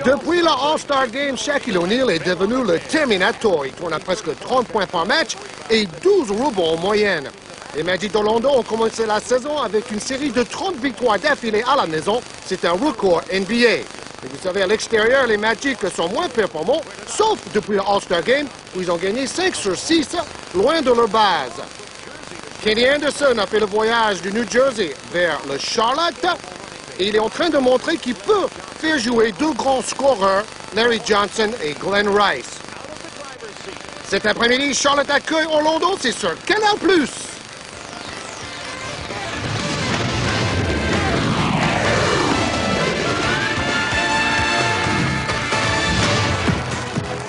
Depuis le All-Star Game, Shaquille O'Neal est devenu le Terminator. Il tourne à presque 30 points par match et 12 rebonds en moyenne. Les Magic d'Orlando ont commencé la saison avec une série de 30 victoires d'affilée à la maison. C'est un record NBA. Et vous savez, à l'extérieur, les Magic sont moins performants, sauf depuis le All-Star Game, où ils ont gagné 5 sur 6, loin de leur base. Kenny Anderson a fait le voyage du New Jersey vers le Charlotte, et il est en train de montrer qu'il peut faire jouer deux grands scoreurs, Larry Johnson et Glenn Rice. Cet après-midi, Charlotte accueille Orlando, c'est sur Canal+.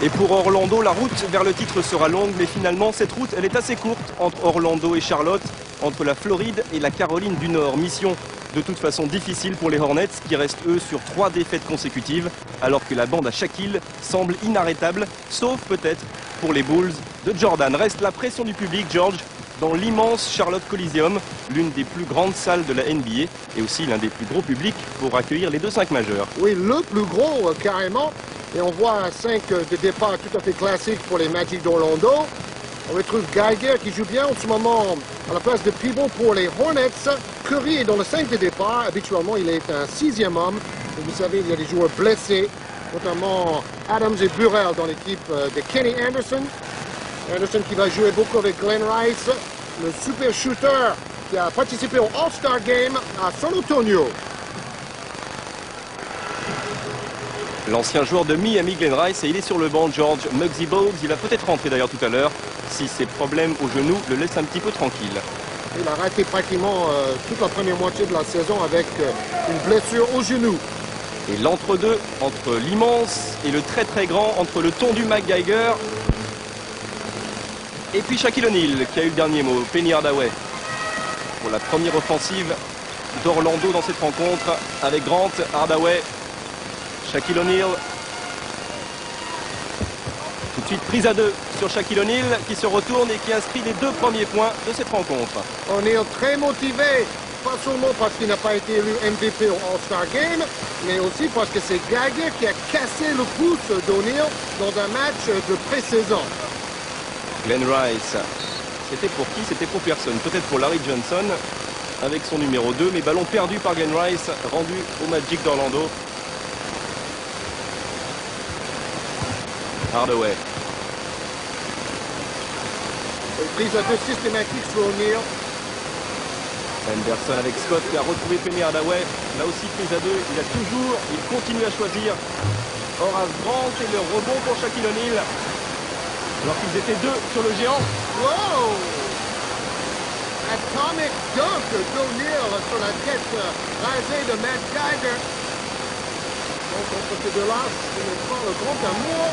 Et pour Orlando, la route vers le titre sera longue, mais finalement, cette route, elle est assez courte entre Orlando et Charlotte, entre la Floride et la Caroline du Nord. Mission de toute façon difficile pour les Hornets, qui restent eux sur 3 défaites consécutives, alors que la bande à Shaquille semble inarrêtable, sauf peut-être pour les Bulls de Jordan. Reste la pression du public, George, dans l'immense Charlotte Coliseum, l'une des plus grandes salles de la NBA, et aussi l'un des plus gros publics pour accueillir les 2-5 majeurs. Oui, le plus gros, carrément. Et on voit un 5 de départ tout à fait classique pour les Magic d'Orlando. On retrouve Geiger qui joue bien en ce moment à la place de pivot pour les Hornets. Curry est dans le 5 de départ. Habituellement, il est un 6e homme. Et vous savez, il y a des joueurs blessés, notamment Adams et Burrell dans l'équipe de Kenny Anderson. Anderson qui va jouer beaucoup avec Glenn Rice, le super shooter qui a participé au All-Star Game à San Antonio. L'ancien joueur de Miami, Glenn Rice, et il est sur le banc, George. Muggsy Bogues, il va peut-être rentrer d'ailleurs tout à l'heure, si ses problèmes au genou le laissent un petit peu tranquille. Il a raté pratiquement toute la première moitié de la saison avec une blessure au genou. Et l'entre-deux, entre l'immense et le très très grand, entre le tondu McGeiger et puis Shaquille O'Neal, qui a eu le dernier mot, Penny Hardaway, pour la première offensive d'Orlando dans cette rencontre, avec Grant, Hardaway, Shaquille O'Neal. Tout de suite prise à 2 sur Shaquille O'Neal qui se retourne et qui inscrit les 2 premiers points de cette rencontre. O'Neal très motivé, pas seulement parce qu'il n'a pas été élu MVP au All-Star Game, mais aussi parce que c'est Geiger qui a cassé le pouce d'O'Neal dans un match de pré-saison. Glenn Rice, c'était pour qui? C'était pour personne. Peut-être pour Larry Johnson avec son numéro 2, mais ballon perdu par Glenn Rice, rendu au Magic d'Orlando. Hardaway. Prise à 2 systématique sur O'Neal. Anderson avec Scott qui a retrouvé Penny Hardaway. Là aussi prise à 2, il continue à choisir Horace Grant et le rebond pour Shaquille O'Neal. Alors qu'ils étaient 2 sur le géant. Wow! Atomic dunk d'O'Neal sur la tête rasée de Matt Geiger. Donc entre ces deux-là, c'est le grand amour.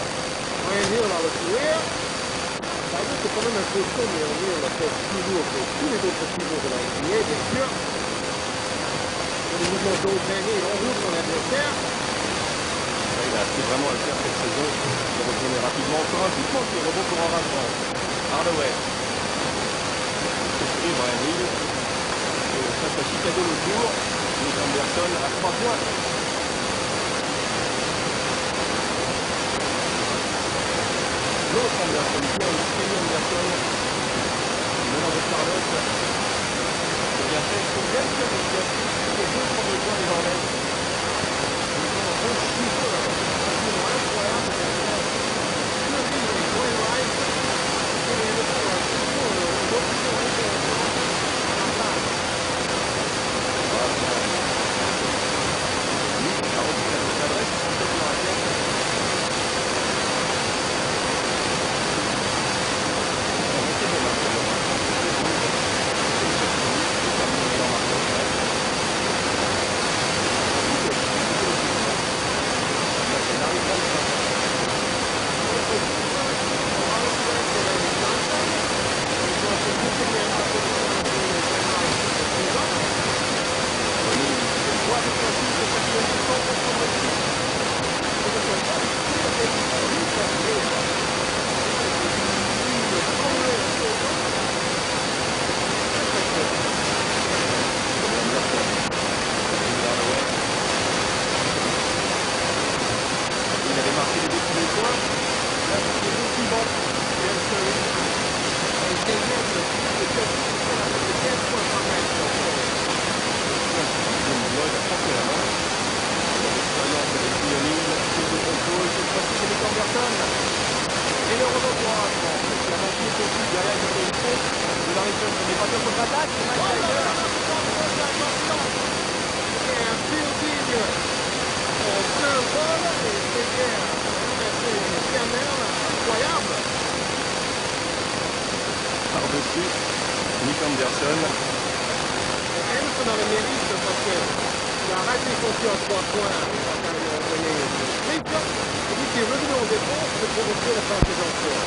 Ryan Hill a le sourire. C'est quand même un peu chaud, mais O'Neal a fait plus lourd que tous les autres pivots de la NBA, bien sûr. Le mouvement d'O'Neal, il enroule son adversaire. Il a appris vraiment à le faire cette saison. Il est retourné rapidement. Encore un coup de manque, le rebond pour Horace Grant. Hardaway. Et Brian Hill. Face à Chicago le jour. Nick Anderson à 3 points. L'autre Anderson, Kenny Anderson, menant de Charlotte. C'est bien fait pour bien sûr les 2 premiers points des Hornets. Anderson. Anderson a le mérite parce qu'il a raté son tir à 3 points quand il a envoyé le triple. Et lui qui est revenu en défense pour provoquer la passe des enfants.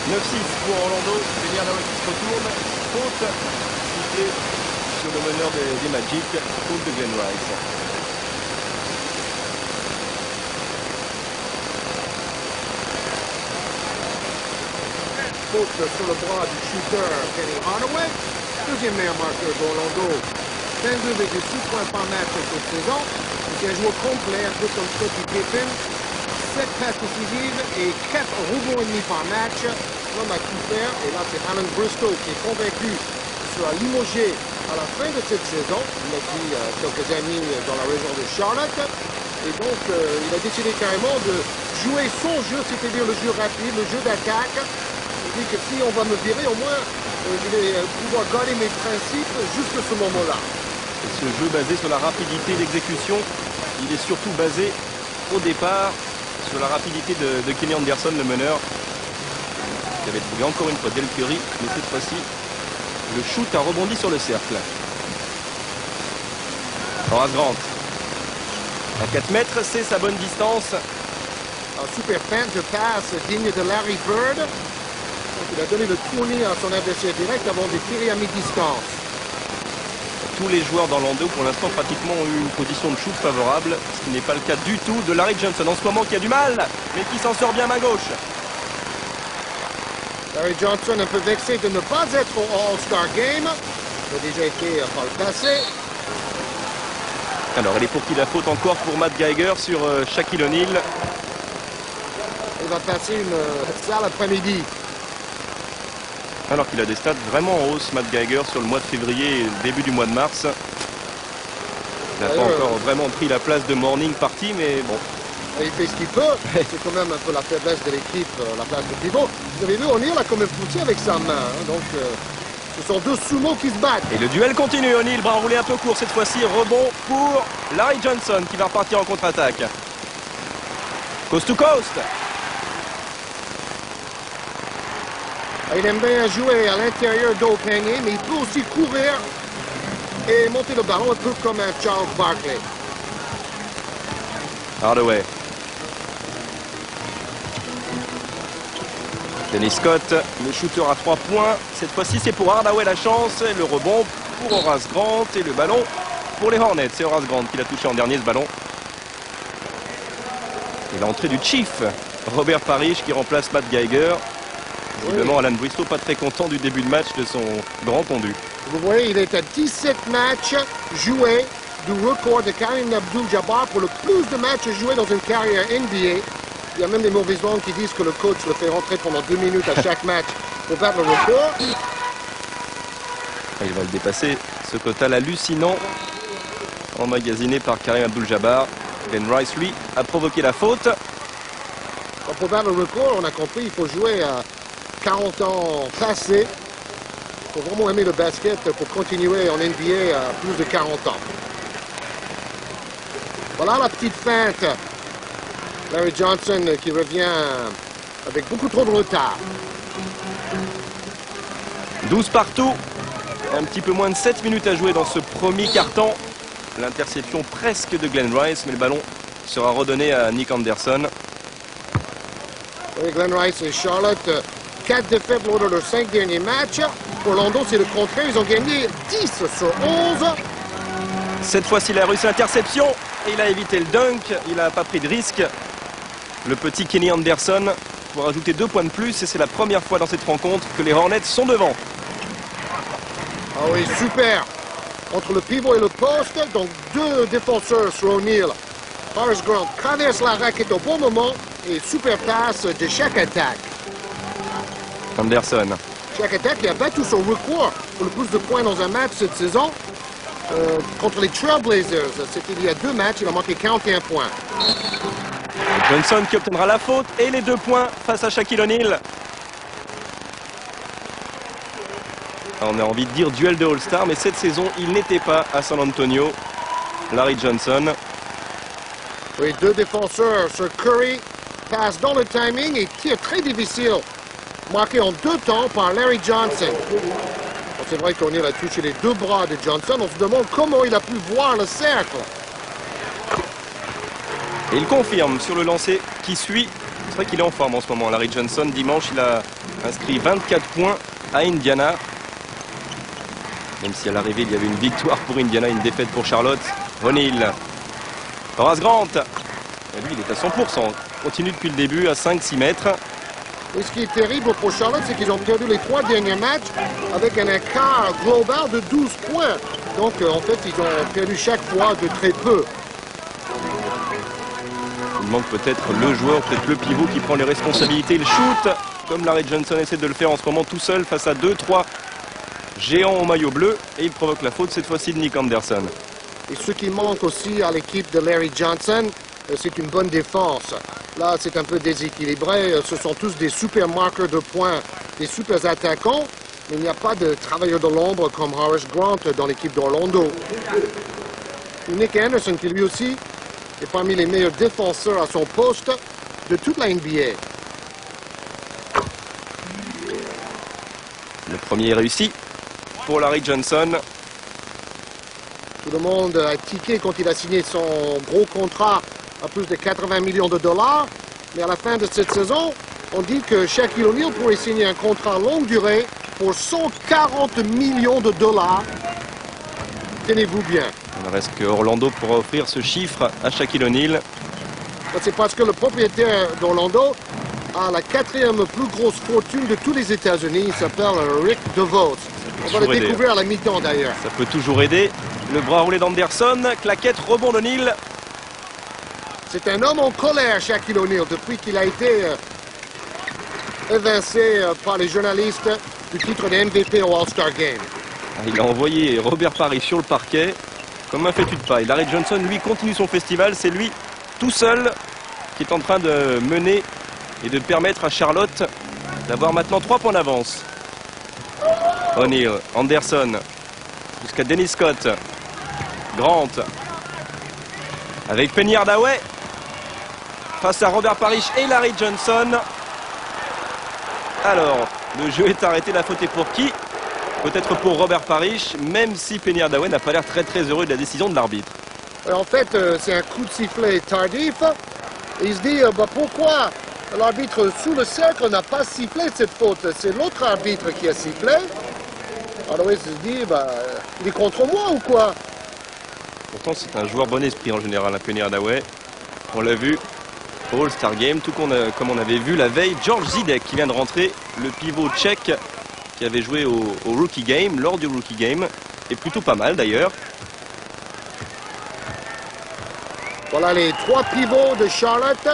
9-6 pour Orlando. Damian Howard qui se retourne. Faute sifflée sur le meneur des Magic. Faute de Glenn Rice. Faute sur le bras du shooter Kenny Hardaway. Deuxième meilleur marqueur d'Orlando. 22,6 points par match cette saison. C'est un joueur complet, un peu comme Scottie Pippen. 7 passes décisives et 4 rebonds et demi par match. L'homme a tout faire. Et là, c'est Alan Bristow qui est convaincu qu'il sera limogé à la fin de cette saison. Il a dit quelques amis dans la région de Charlotte. Et donc, il a décidé carrément de jouer son jeu, c'est-à-dire le jeu rapide, le jeu d'attaque. Il dit que si on va me virer, au moins, je vais pouvoir garder mes principes jusqu'à ce moment-là. Ce jeu basé sur la rapidité d'exécution, il est surtout basé au départ sur la rapidité de Kenny Anderson, le meneur, qui avait trouvé encore une fois Del Curry, mais cette fois-ci, le shoot a rebondi sur le cercle. Horace Grant. À 4 mètres, c'est sa bonne distance. Un super feinte de passe digne de Larry Bird. Donc, il a donné le tournis à son adversaire direct avant de tirer à mi-distance. Tous les joueurs d'Orlando, pour l'instant, pratiquement ont eu une position de shoot favorable, ce qui n'est pas le cas du tout de Larry Johnson en ce moment qui a du mal, mais qui s'en sort bien main gauche. Larry Johnson un peu vexé de ne pas être au All-Star Game. Il a déjà été par le passé. Alors, elle est pour qui la faute encore pour Matt Geiger sur Shaquille O'Neal. Il va passer une sale après-midi. Alors qu'il a des stats vraiment en hausse, Matt Geiger, sur le mois de février et le début du mois de mars. Il n'a pas encore vraiment pris la place de morning party, mais bon. Il fait ce qu'il peut. C'est quand même un peu la faiblesse de l'équipe, la place de pivot. Vous avez vu, O'Neal a quand même poussé avec sa main. Hein, donc, ce sont deux sumo qui se battent. Et le duel continue. O'Neal, bras enroulé un peu court cette fois-ci. Rebond pour Larry Johnson qui va repartir en contre-attaque. Coast to coast. Il aime bien jouer à l'intérieur d'Opening, mais il peut aussi courir et monter le ballon un peu comme un Charles Barkley. Hardaway. Dennis Scott, le shooter à 3 points. Cette fois-ci, c'est pour Hardaway la chance. Et le rebond pour Horace Grant. Et le ballon pour les Hornets. C'est Horace Grant qui l'a touché en dernier, ce ballon. Et l'entrée du Chief, Robert Parrish, qui remplace Matt Geiger. Visiblement, Alan Bristow pas très content du début de match de son grand tondu. Vous voyez, il est à 17 matchs joués du record de Kareem Abdul-Jabbar pour le plus de matchs joués dans une carrière NBA. Il y a même des mauvaises langues qui disent que le coach le fait rentrer pendant 2 minutes à chaque match pour battre le record. Il va le dépasser, ce total hallucinant emmagasiné par Kareem Abdul-Jabbar. Glenn Rice, lui, a provoqué la faute. Pour battre le record, on a compris, il faut jouer à 40 ans passés. Il faut vraiment aimer le basket pour continuer en NBA à plus de 40 ans. Voilà la petite feinte. Larry Johnson qui revient avec beaucoup trop de retard. 12 partout. Un petit peu moins de 7 minutes à jouer dans ce premier quart-temps. L'interception presque de Glenn Rice, mais le ballon sera redonné à Nick Anderson. Oui, Glenn Rice et Charlotte, 4 défaites lors de leurs 5 derniers matchs. Pour Orlando, c'est le contraire. Ils ont gagné 10 sur 11. Cette fois-ci, il a réussi l'interception. Et il a évité le dunk. Il n'a pas pris de risque. Le petit Kenny Anderson pour ajouter 2 points de plus. Et c'est la première fois dans cette rencontre que les Hornets sont devant. Ah oui, super. Entre le pivot et le poste, donc 2 défenseurs sur O'Neal. Horace Grant traverse la raquette au bon moment et super passe de chaque attaque. Anderson. Chaque attaque qui a battu son record pour le plus de points dans un match cette saison contre les Trailblazers. C'était il y a 2 matchs, il a marqué 41 points. Johnson qui obtiendra la faute et les 2 points face à Shaquille O'Neal. On a envie de dire duel de All-Star, mais cette saison, il n'était pas à San Antonio. Larry Johnson. Oui, 2 défenseurs sur Curry, passe dans le timing et tire très difficile marqué en 2 temps par Larry Johnson. Bon, c'est vrai qu'O'Neal a touché les 2 bras de Johnson. On se demande comment il a pu voir le cercle. Et il confirme sur le lancer qui suit. C'est vrai qu'il est en forme en ce moment. Larry Johnson, dimanche, il a inscrit 24 points à Indiana. Même si à l'arrivée, il y avait une victoire pour Indiana, une défaite pour Charlotte. O'Neal. Horace Grant. Et lui, il est à 100%. Continue depuis le début à 5-6 mètres. Et ce qui est terrible pour Charlotte, c'est qu'ils ont perdu les 3 derniers matchs avec un écart global de 12 points. Donc, en fait, ils ont perdu chaque fois de très peu. Il manque peut-être le joueur, peut-être le pivot qui prend les responsabilités. Il shoot, comme Larry Johnson essaie de le faire en ce moment tout seul face à 2-3 géants au maillot bleu. Et il provoque la faute cette fois-ci de Nick Anderson. Et ce qui manque aussi à l'équipe de Larry Johnson, c'est une bonne défense. Là, c'est un peu déséquilibré. Ce sont tous des super marqueurs de points, des super attaquants. Mais il n'y a pas de travailleurs de l'ombre comme Horace Grant dans l'équipe d'Orlando. Nick Anderson, qui lui aussi est parmi les meilleurs défenseurs à son poste de toute la NBA. Le premier est réussi pour Larry Johnson. Tout le monde a tiqué quand il a signé son gros contrat à plus de 80 millions de dollars. Mais à la fin de cette saison, on dit que Shaquille O'Neal pourrait signer un contrat longue durée pour 140 millions de dollars. Tenez-vous bien. Il reste que Orlando pourra offrir ce chiffre à Shaquille O'Neal. C'est parce que le propriétaire d'Orlando a la 4e plus grosse fortune de tous les États-Unis. Il s'appelle Rick DeVos. On va le découvrir à la mi-temps d'ailleurs. Ça peut toujours aider. Le bras roulé d'Anderson, claquette, rebond d'O'Neal. C'est un homme en colère, Shaquille O'Neal, depuis qu'il a été évincé par les journalistes du titre de MVP au All-Star Game. Il a envoyé Robert Parrish sur le parquet comme un fétu de paille. Larry Johnson, lui, continue son festival. C'est lui, tout seul, qui est en train de mener et de permettre à Charlotte d'avoir maintenant 3 points d'avance. O'Neal, Anderson, jusqu'à Dennis Scott. Grant, avec Penny Hardaway, face à Robert Parrish et Larry Johnson. Alors, le jeu est arrêté, la faute est pour qui? Peut-être pour Robert Parrish, même si Penny Hardaway n'a pas l'air très heureux de la décision de l'arbitre. En fait, c'est un coup de sifflet tardif. Et il se dit, pourquoi l'arbitre sous le cercle n'a pas sifflé cette faute? C'est l'autre arbitre qui a sifflé. Hardaway se dit, il est contre moi ou quoi? Pourtant, c'est un joueur bon esprit en général, Penny Hardaway. On l'a vu au All-Star Game, tout comme on avait vu la veille George Zidek qui vient de rentrer, le pivot tchèque qui avait joué au Rookie Game, lors du Rookie Game, et plutôt pas mal d'ailleurs. Voilà les 3 pivots de Charlotte.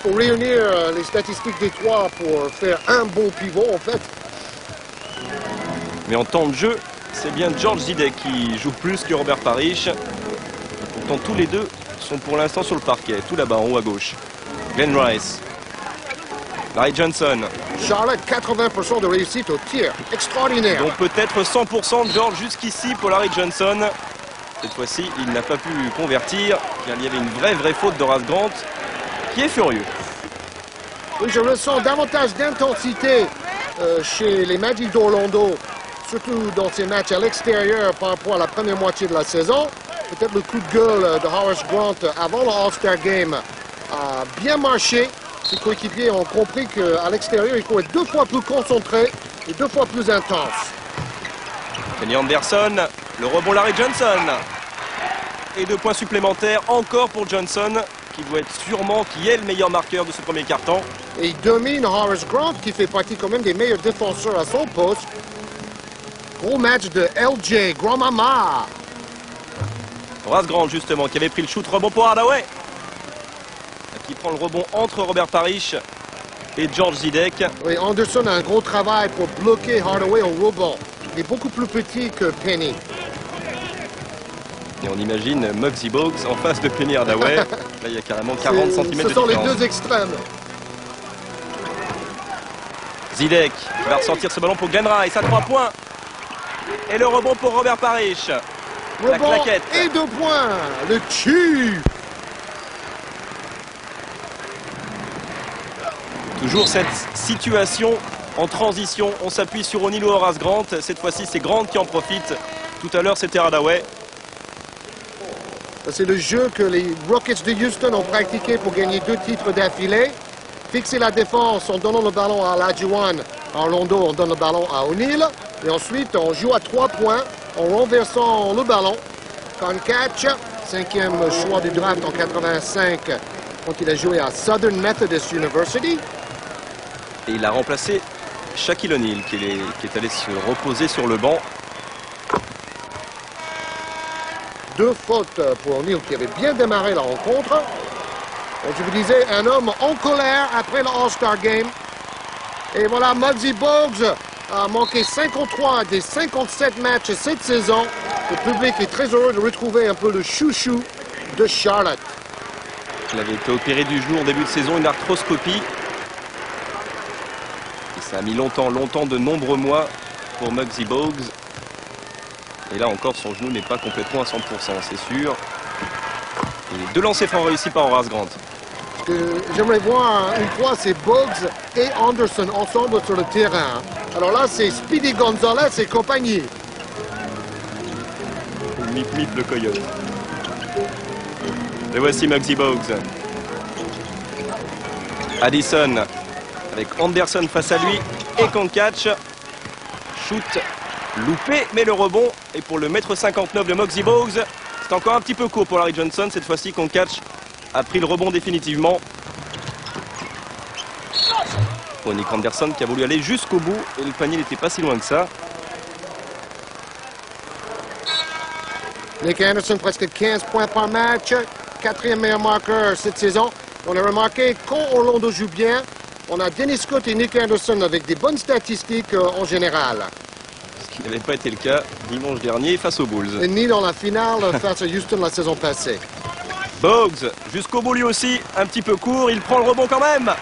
Pour réunir les statistiques des 3 pour faire un bon pivot en fait. Mais en temps de jeu, c'est bien George Zidek qui joue plus que Robert Parrish. Pourtant, tous les deux sont pour l'instant sur le parquet, tout là-bas en haut à gauche. Glenn Rice, Larry Johnson. Charlotte, 80% de réussite au tir. Extraordinaire. Donc peut-être 100% de George jusqu'ici pour Larry Johnson. Cette fois-ci, il n'a pas pu convertir, car il y avait une vraie faute d'Horace Grant, qui est furieux. Oui, je ressens davantage d'intensité chez les Magic d'Orlando, surtout dans ces matchs à l'extérieur par rapport à la première moitié de la saison. Peut-être le coup de gueule de Horace Grant avant le All-Star Game a bien marché. Ses coéquipiers ont compris qu'à l'extérieur, il faut être 2 fois plus concentré et 2 fois plus intense. Kenny Anderson, le rebond Larry Johnson. Et 2 points supplémentaires encore pour Johnson, qui est le meilleur marqueur de ce premier quart-temps. Et il domine Horace Grant, qui fait partie quand même des meilleurs défenseurs à son poste. Gros match de LJ, Grand Mama. Horace Grant, justement, qui avait pris le shoot, rebond pour Hardaway. Qui prend le rebond entre Robert Parrish et George Zidek. Oui, Anderson a un gros travail pour bloquer Hardaway au rebond. Il est beaucoup plus petit que Penny. Et on imagine Muggsy Bogues en face de Penny Hardaway. Là, il y a carrément 40 cm de différence. Ce sont les 2 extrêmes. Zidek qui va ressortir ce ballon pour Glenn Rice à 3 points. Et le rebond pour Robert Parrish. La claquette. Et 2 points. Le tue. Toujours cette situation en transition. On s'appuie sur O'Neal ou Horace Grant. Cette fois-ci, c'est Grant qui en profite. Tout à l'heure, c'était Hardaway. C'est le jeu que les Rockets de Houston ont pratiqué pour gagner 2 titres d'affilée. Fixer la défense en donnant le ballon à Olajuwon. À Orlando, on donne le ballon à O'Neal. Et ensuite, on joue à 3 points en renversant le ballon. Concatch, 5e choix du draft en 85, quand il a joué à Southern Methodist University. Et il a remplacé Shaquille O'Neal, qui est allé se reposer sur le banc. 2 fautes pour O'Neal, qui avait bien démarré la rencontre. Et je vous disais, un homme en colère après le All-Star Game. Et voilà, Muggsy Bogues a manqué 53 des 57 matchs cette saison. Le public est très heureux de retrouver un peu le chouchou de Charlotte. Il avait été opéré du genou en début de saison, une arthroscopie. Et ça a mis longtemps, de nombreux mois pour Muggsy Bogues. Et là encore, son genou n'est pas complètement à 100%, c'est sûr. Et 2 lancers francs réussis par Horace Grant. J'aimerais voir une fois, c'est Bogues et Anderson ensemble sur le terrain. Alors là, c'est Speedy Gonzalez et compagnie. Mip Mip le coyote. Et voici Muggsy Bogues. Addison avec Anderson face à lui et Concatch. Shoot loupé, mais le rebond est pour le 1,59 m de Muggsy Bogues. C'est encore un petit peu court pour Larry Johnson. Cette fois-ci, Concatch a pris le rebond définitivement. Pour Nick Anderson qui a voulu aller jusqu'au bout et le panier n'était pas si loin que ça. Nick Anderson, presque 15 points par match, 4e meilleur marqueur cette saison. On a remarqué quand Orlando joue bien, on a Dennis Scott et Nick Anderson avec des bonnes statistiques en général. Ce qui n'avait pas été le cas dimanche dernier face aux Bulls. Et ni dans la finale face à Houston la saison passée. Bogues, jusqu'au bout lui aussi, un petit peu court, il prend le rebond quand même.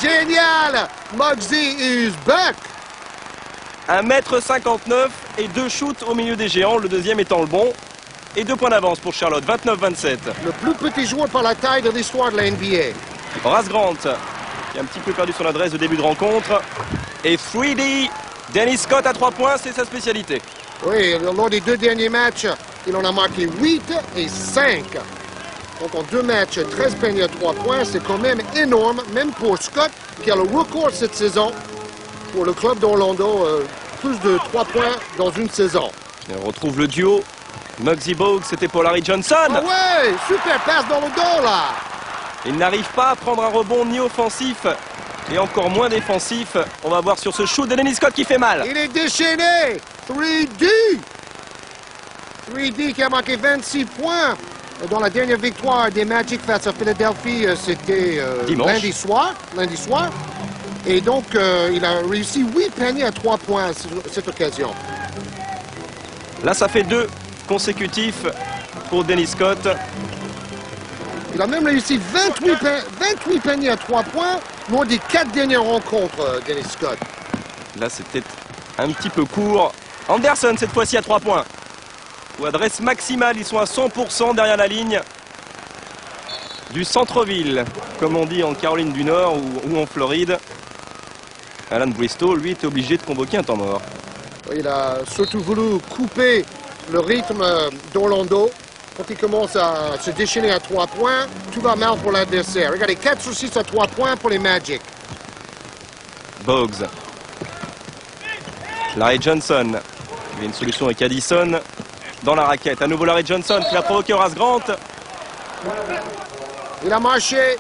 Génial! Muggsy is back! 1,59 m et 2 shoots au milieu des géants, le deuxième étant le bon. Et 2 points d'avance pour Charlotte, 29-27. Le plus petit joueur par la taille de l'histoire de la NBA. Horace Grant, qui a un petit peu perdu son adresse de début de rencontre. Et 3D, Dennis Scott à 3 points, c'est sa spécialité. Oui, lors des 2 derniers matchs, il en a marqué 8 et 5. Donc en 2 matchs, 13 paniers à 3 points, c'est quand même énorme, même pour Scott, qui a le record cette saison pour le club d'Orlando, plus de 3 points dans une saison. Et on retrouve le duo. Muggsy Bogues, c'était pour Larry Johnson. Ah ouais, super passe dans le dos là. Il n'arrive pas à prendre un rebond ni offensif et encore moins défensif. On va voir sur ce shoot de Dennis Scott qui fait mal. Il est déchaîné. 3D. 3D qui a marqué 26 points dans la dernière victoire des Magic face à Philadelphie. C'était lundi soir. Et donc, il a réussi 8 paniers à 3 points cette occasion. Là, ça fait 2 consécutifs pour Dennis Scott. Il a même réussi 28 paniers à 3 points lors des 4 dernières rencontres, Dennis Scott. Là, c'était un petit peu court. Anderson, cette fois-ci, à 3 points. Ou adresse maximale, ils sont à 100% derrière la ligne du centre-ville, comme on dit en Caroline du Nord ou en Floride. Alan Bristol, lui, était obligé de convoquer un temps mort. Il a surtout voulu couper le rythme d'Orlando. Quand il commence à se déchaîner à 3 points, tout va mal pour l'adversaire. Regardez, 4 sur 6 à 3 points pour les Magic. Bogues. Larry Johnson. Il y a une solution avec Addison dans la raquette. À nouveau Larry Johnson qui va provoquer Horace Grant. Il a marché.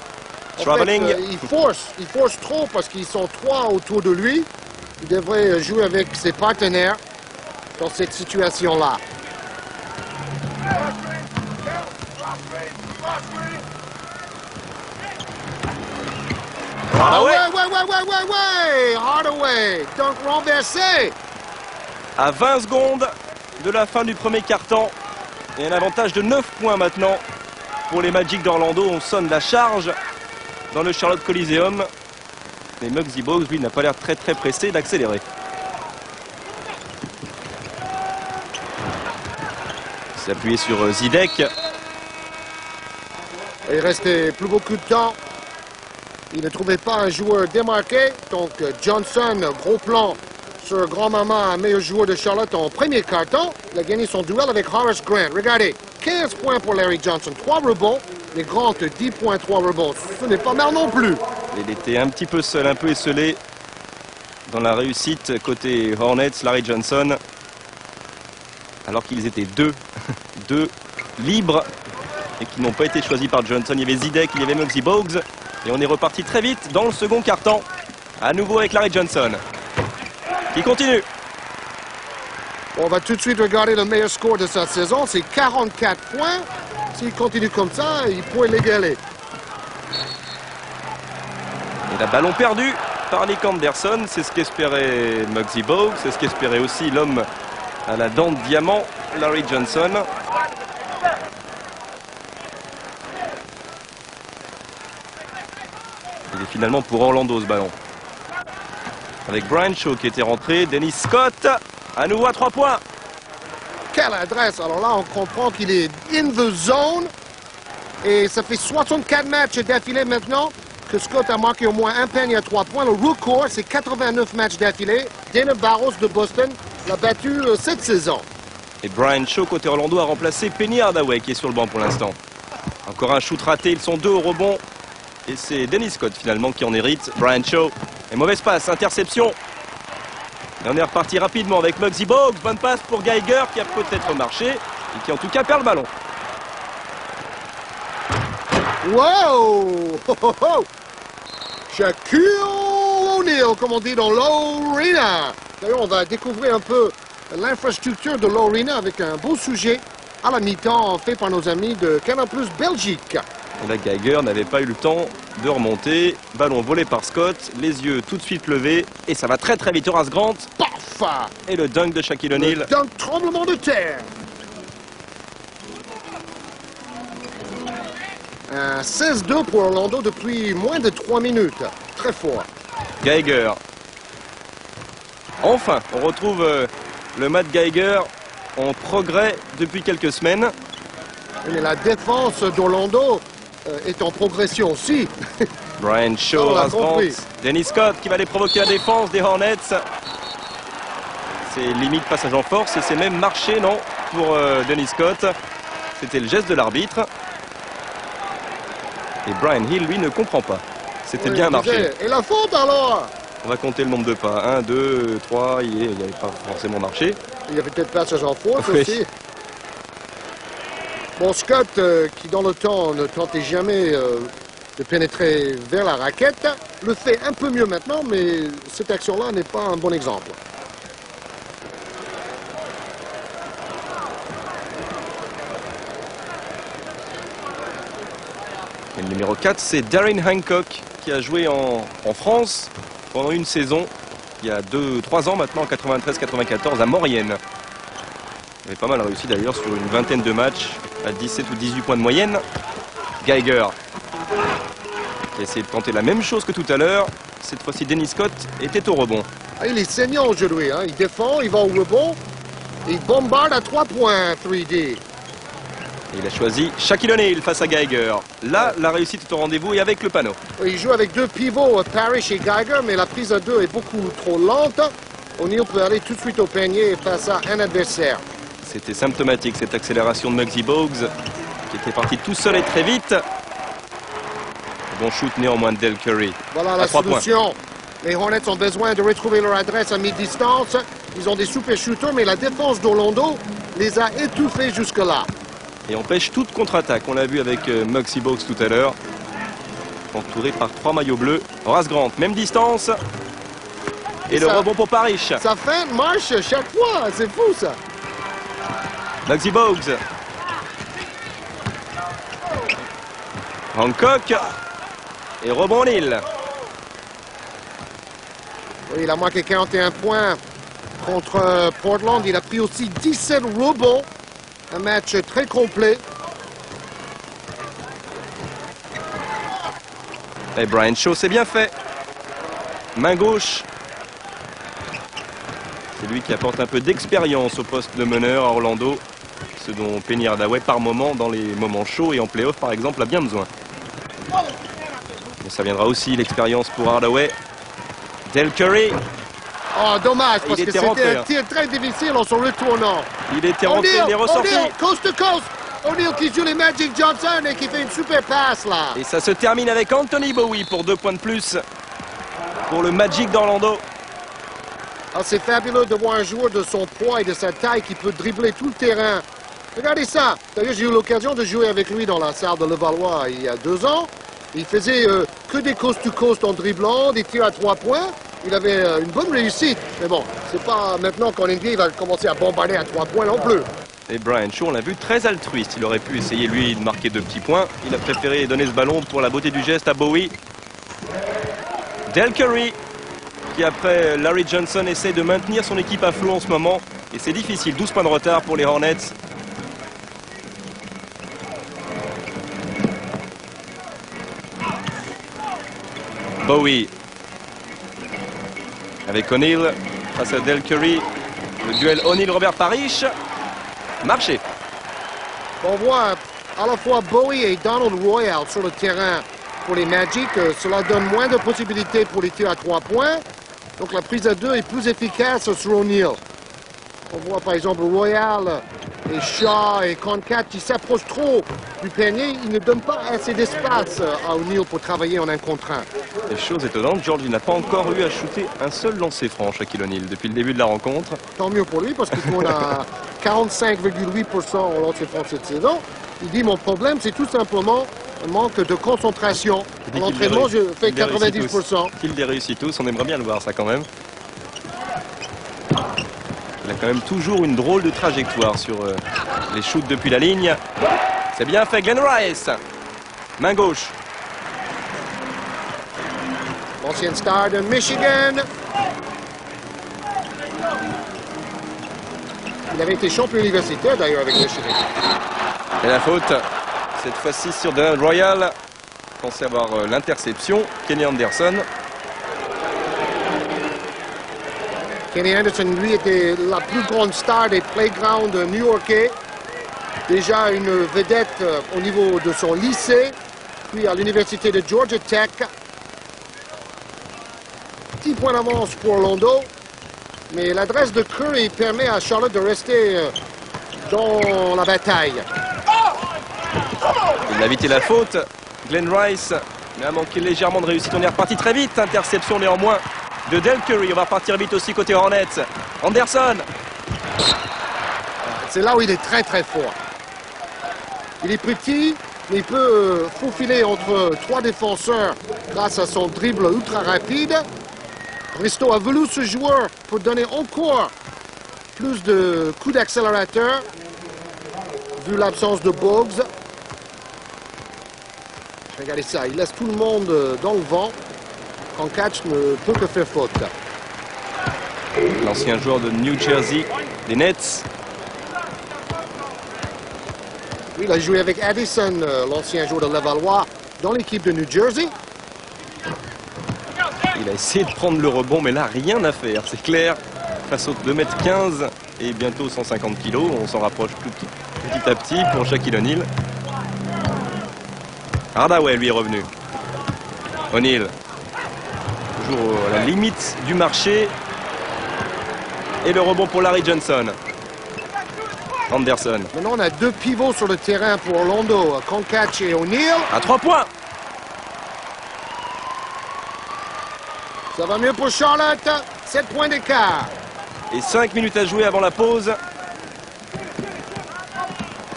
En fait, Traveling. il force trop parce qu'ils sont 3 autour de lui. Il devrait jouer avec ses partenaires dans cette situation-là. Hardaway. Ouais! Hardaway! Donc renversé! À 20 secondes de la fin du premier quart-temps. Et un avantage de 9 points maintenant pour les Magic d'Orlando. On sonne la charge dans le Charlotte Coliseum. Mais Muggsy Bogues, lui, n'a pas l'air très pressé d'accélérer. Il s'est appuyé sur Zidek. Il restait plus beaucoup de temps. Il ne trouvait pas un joueur démarqué, donc Johnson, gros plan sur grand-maman, meilleur joueur de Charlotte en premier carton. Il a gagné son duel avec Horace Grant. Regardez, 15 points pour Larry Johnson, 3 rebonds. Les Grant, 10 points, 3 rebonds. Ce n'est pas mal non plus. Il était un petit peu seul, un peu esselé dans la réussite côté Hornets, Larry Johnson. Alors qu'ils étaient deux libres et qui n'ont pas été choisis par Johnson. Il y avait Zidek, il y avait Muggsy Bogues. Et on est reparti très vite dans le second quart-temps. À nouveau avec Larry Johnson. Qui continue. On va tout de suite regarder le meilleur score de sa saison. C'est 44 points. S'il continue comme ça, il pourrait l'égaler. Et la ballon perdu par Nick Anderson. C'est ce qu'espérait Muggsy Bogues. C'est ce qu'espérait aussi l'homme à la dent de diamant, Larry Johnson. Il est finalement pour Orlando ce ballon. Avec Brian Shaw qui était rentré, Dennis Scott à nouveau à 3 points. Quelle adresse! Alors là, on comprend qu'il est in the zone. Et ça fait 64 matchs d'affilée maintenant que Scott a marqué au moins un panier à 3 points. Le record, c'est 89 matchs d'affilée. Dana Barros de Boston l'a battu cette saison. Et Brian Shaw côté Orlando a remplacé Penny Hardaway qui est sur le banc pour l'instant. Encore un shoot raté, ils sont 2 au rebond. Et c'est Dennis Scott finalement qui en hérite. Brian Shaw. Et mauvaise passe, interception. Et on est reparti rapidement avec Muggsy Bogues. Bonne passe pour Geiger qui a peut-être marché et qui en tout cas perd le ballon. Wow! Ho, ho, ho! Shaquille O'Neal, comme on dit dans l'Arena. D'ailleurs, on va découvrir un peu l'infrastructure de l'Arena avec un beau sujet à la mi-temps fait par nos amis de Canal+ Belgique. Et là, Geiger n'avait pas eu le temps de remonter. Ballon volé par Scott, les yeux tout de suite levés. Et ça va très très vite. Horace Grant. Paf! Et le dunk de Shaquille O'Neal. D'un tremblement de terre. Un 16-2 pour Orlando depuis moins de 3 minutes. Très fort. Geiger. Enfin, on retrouve le Matt Geiger en progrès depuis quelques semaines. Mais la défense d'Orlando est en progression aussi. Brian Shaw, Horace Grant, Dennis Scott qui va aller provoquer la défense des Hornets. C'est limite passage en force et c'est même marché, non, pour Dennis Scott. C'était le geste de l'arbitre. Et Brian Hill, lui, ne comprend pas. C'était bien marché. Et la faute alors? On va compter le nombre de pas. 1, 2, 3, il n'y avait pas forcément marché. Il y avait peut-être passage en faute Oui. aussi. Bon, Scott, qui dans le temps ne tentait jamais de pénétrer vers la raquette, le fait un peu mieux maintenant, mais cette action-là n'est pas un bon exemple. Et le numéro 4, c'est Darren Hancock qui a joué en France pendant une saison, il y a 3 ans maintenant, en 93-94, à Maurienne. Il avait pas mal réussi d'ailleurs sur une vingtaine de matchs, à 17 ou 18 points de moyenne. Geiger, qui a essayé de tenter la même chose que tout à l'heure. Cette fois-ci, Dennis Scott était au rebond. Ah, il est saignant aujourd'hui, hein. Il défend, il va au rebond, il bombarde à 3 points 3D. Et il a choisi Shaquille O'Neal face à Geiger. Là, la réussite est au rendez-vous et avec le panneau. Il joue avec 2 pivots, Parrish et Geiger, mais la prise à 2 est beaucoup trop lente. O'Neal peut aller tout de suite au panier face à un adversaire. C'était symptomatique cette accélération de Muggsy Bogues, qui était parti tout seul et très vite. Bon shoot néanmoins de Del Curry. Voilà la solution. Les Hornets ont besoin de retrouver leur adresse à mi-distance. Ils ont des super shooters, mais la défense d'Orlando les a étouffés jusque-là. Et empêche toute contre-attaque. On l'a vu avec Muggsy Bogues tout à l'heure. Entouré par 3 maillots bleus. Horace Grant, même distance. Et le rebond pour Parrish. Ça feinte marche chaque fois. C'est fou ça. Muggsy Bogues. Hancock. Et rebond O'Neal. Oui, il a marqué 41 points contre Portland. Il a pris aussi 17 rebonds. Un match très complet. Et Brian Shaw, c'est bien fait. Main gauche. C'est lui qui apporte un peu d'expérience au poste de meneur à Orlando. Ce dont Penny Hardaway, par moment, dans les moments chauds et en play-off, par exemple, a bien besoin. Et ça viendra aussi l'expérience pour Hardaway. Del Curry. Oh, dommage, parce Il que était c'était rentré, un tir très difficile en se retournant. Il était rentré, il est ressorti. O'Neal, coast to coast. O'Neal qui joue les Magic Johnson et qui fait une super passe là. Et ça se termine avec Anthony Bowie pour 2 points de plus pour le Magic d'Orlando. Ah, c'est fabuleux de voir un joueur de son poids et de sa taille qui peut dribbler tout le terrain. Regardez ça. D'ailleurs, j'ai eu l'occasion de jouer avec lui dans la salle de Levallois il y a 2 ans. Il faisait que des coast-to-coast en dribblant, des tirs à 3 points. Il avait une bonne réussite. Mais bon, c'est pas maintenant qu'en NBA, il va commencer à bombarder à 3 points non plus. Et Brian Shaw, on l'a vu, très altruiste. Il aurait pu essayer, lui, de marquer 2 petits points. Il a préféré donner ce ballon pour la beauté du geste à Bowie. Del Curry, qui après Larry Johnson essaie de maintenir son équipe à flot en ce moment. Et c'est difficile, 12 points de retard pour les Hornets. Bowie avec O'Neal face à Del Curry. Le duel O'Neal-Robert Parrish. Marché. On voit à la fois Bowie et Donald Royal sur le terrain pour les Magic. Cela donne moins de possibilités pour les tirs à 3 points. Donc la prise à 2 est plus efficace sur O'Neal. On voit par exemple Royal et Shaw et Concat qui s'approchent trop du panier. Ils ne donnent pas assez d'espace à O'Neal pour travailler en 1 contre 1. Des choses étonnantes, George n'a pas encore eu à shooter un seul lancer franc, Shaquille O'Neal, depuis le début de la rencontre. Tant mieux pour lui parce qu'il tourne à 45,8% en lancer franc cette saison. Il dit mon problème c'est tout simplement un manque de concentration. À l'entraînement je fais 90%. Qu'il les réussit tous, on aimerait bien le voir ça quand même. Il a quand même toujours une drôle de trajectoire sur les shoots depuis la ligne. C'est bien fait, Glenn Rice. Main gauche. L'ancienne star de Michigan. Il avait été champion universitaire d'ailleurs avec Michigan. Et la faute, cette fois-ci sur Donald Royal. Pensez avoir l'interception. Kenny Anderson. Kenny Anderson, lui, était la plus grande star des playgrounds new-yorkais. Déjà une vedette au niveau de son lycée, puis à l'université de Georgia Tech. Petit point d'avance pour Orlando, mais l'adresse de Curry permet à Charlotte de rester dans la bataille. Il a évité la faute. Glenn Rice mais a manqué légèrement de réussite. On est reparti très vite. Interception néanmoins de Del Curry. On va repartir vite aussi côté Hornets. Anderson. C'est là où il est très très fort. Il est petit, mais il peut faufiler entre 3 défenseurs grâce à son dribble ultra rapide. Risto a voulu ce joueur pour donner encore plus de coups d'accélérateur, vu l'absence de Boggs. Regardez ça, il laisse tout le monde dans le vent. Quand catch ne peut que faire faute. L'ancien joueur de New Jersey, des Nets. Il a joué avec Addison, l'ancien joueur de Levallois, dans l'équipe de New Jersey. Il a essayé de prendre le rebond, mais là, rien à faire. C'est clair, face aux 2,15 m et bientôt 150 kg. On s'en rapproche petit à petit pour Shaquille O'Neal. Hardaway, lui, est revenu. O'Neal, toujours à la limite du marché. Et le rebond pour Larry Johnson. Anderson. Maintenant, on a 2 pivots sur le terrain pour Orlando, Concat et O'Neal. À 3 points. Ça va mieux pour Charlotte, 7 points d'écart. Et 5 minutes à jouer avant la pause.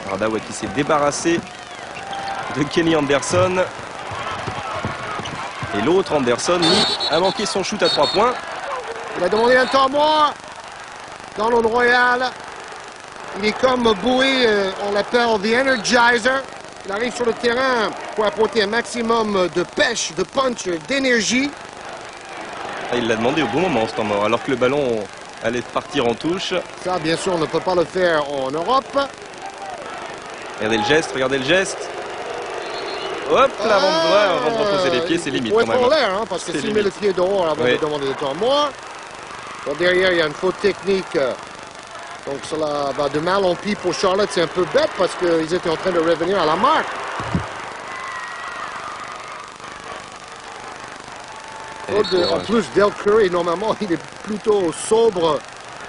Hardaway qui s'est débarrassé de Kenny Anderson. Et l'autre, Anderson, lui, a manqué son shoot à 3 points. Il a demandé un temps mort. Donald Royal. Il est comme Bowie, on l'appelle The Energizer. Il arrive sur le terrain pour apporter un maximum de pêche, de punch, d'énergie. Il l'a demandé au bon moment, ce temps mort, alors que le ballon allait partir en touche. Ça, bien sûr, on ne peut pas le faire en Europe. Regardez le geste, regardez le geste. Hop, là, avant de reposer les pieds, c'est limite quand même. Il faut être en l'air, hein, parce que s'il met le pied dehors avant de demander le temps mort. Bon, derrière, il y a une faute technique. Donc cela va de mal en pis pour Charlotte. C'est un peu bête parce qu'ils étaient en train de revenir à la marque. En plus, Del Curry, normalement, il est plutôt sobre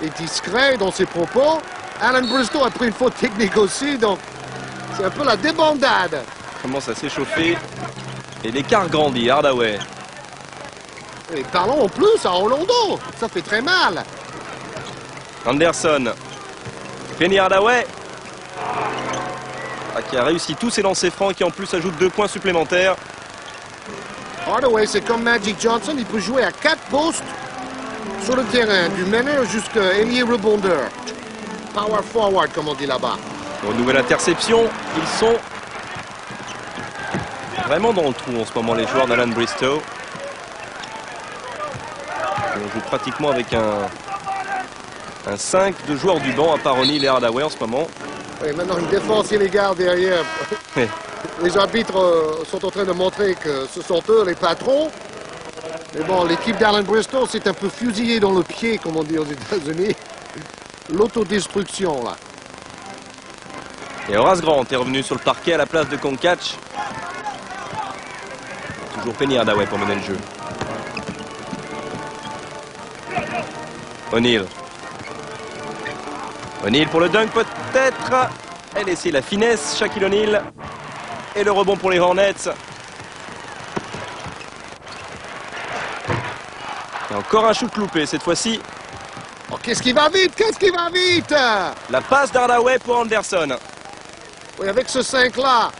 et discret dans ses propos. Alan Bristow a pris une faute technique aussi, donc c'est un peu la débandade. Commence à s'échauffer et l'écart grandit. Hardaway. Et parlons en plus à Orlando, ça fait très mal. Anderson. Penny Hardaway. Qui a réussi tous ses lancers francs et qui en plus ajoute 2 points supplémentaires. Hardaway, c'est comme Magic Johnson, il peut jouer à 4 postes sur le terrain, du meneur jusqu'à ailier rebondeur. Power forward, comme on dit là-bas. Nouvelle interception, ils sont vraiment dans le trou en ce moment, les joueurs d'Alan Bristow. On joue pratiquement avec un 5 de joueurs du banc, à part O'Neal et Hardaway en ce moment. Et maintenant, une défense illégale derrière. Les arbitres sont en train de montrer que ce sont eux les patrons. Mais bon, l'équipe d'Alan Bristow s'est un peu fusillée dans le pied, comme on dit aux États-Unis. L'autodestruction, là. Et Horace Grant est revenu sur le parquet à la place de Konkach. Toujours Penny Hardaway pour mener le jeu. O'Neal. O'Neal pour le dunk peut-être. Elle essaie la finesse, Shaquille O'Neal. Et le rebond pour les Hornets. Et encore un shoot loupé cette fois-ci. Oh, qu'est-ce qui va vite? Qu'est-ce qui va vite? La passe d'Hardaway pour Anderson. Oui, avec ce 5-là,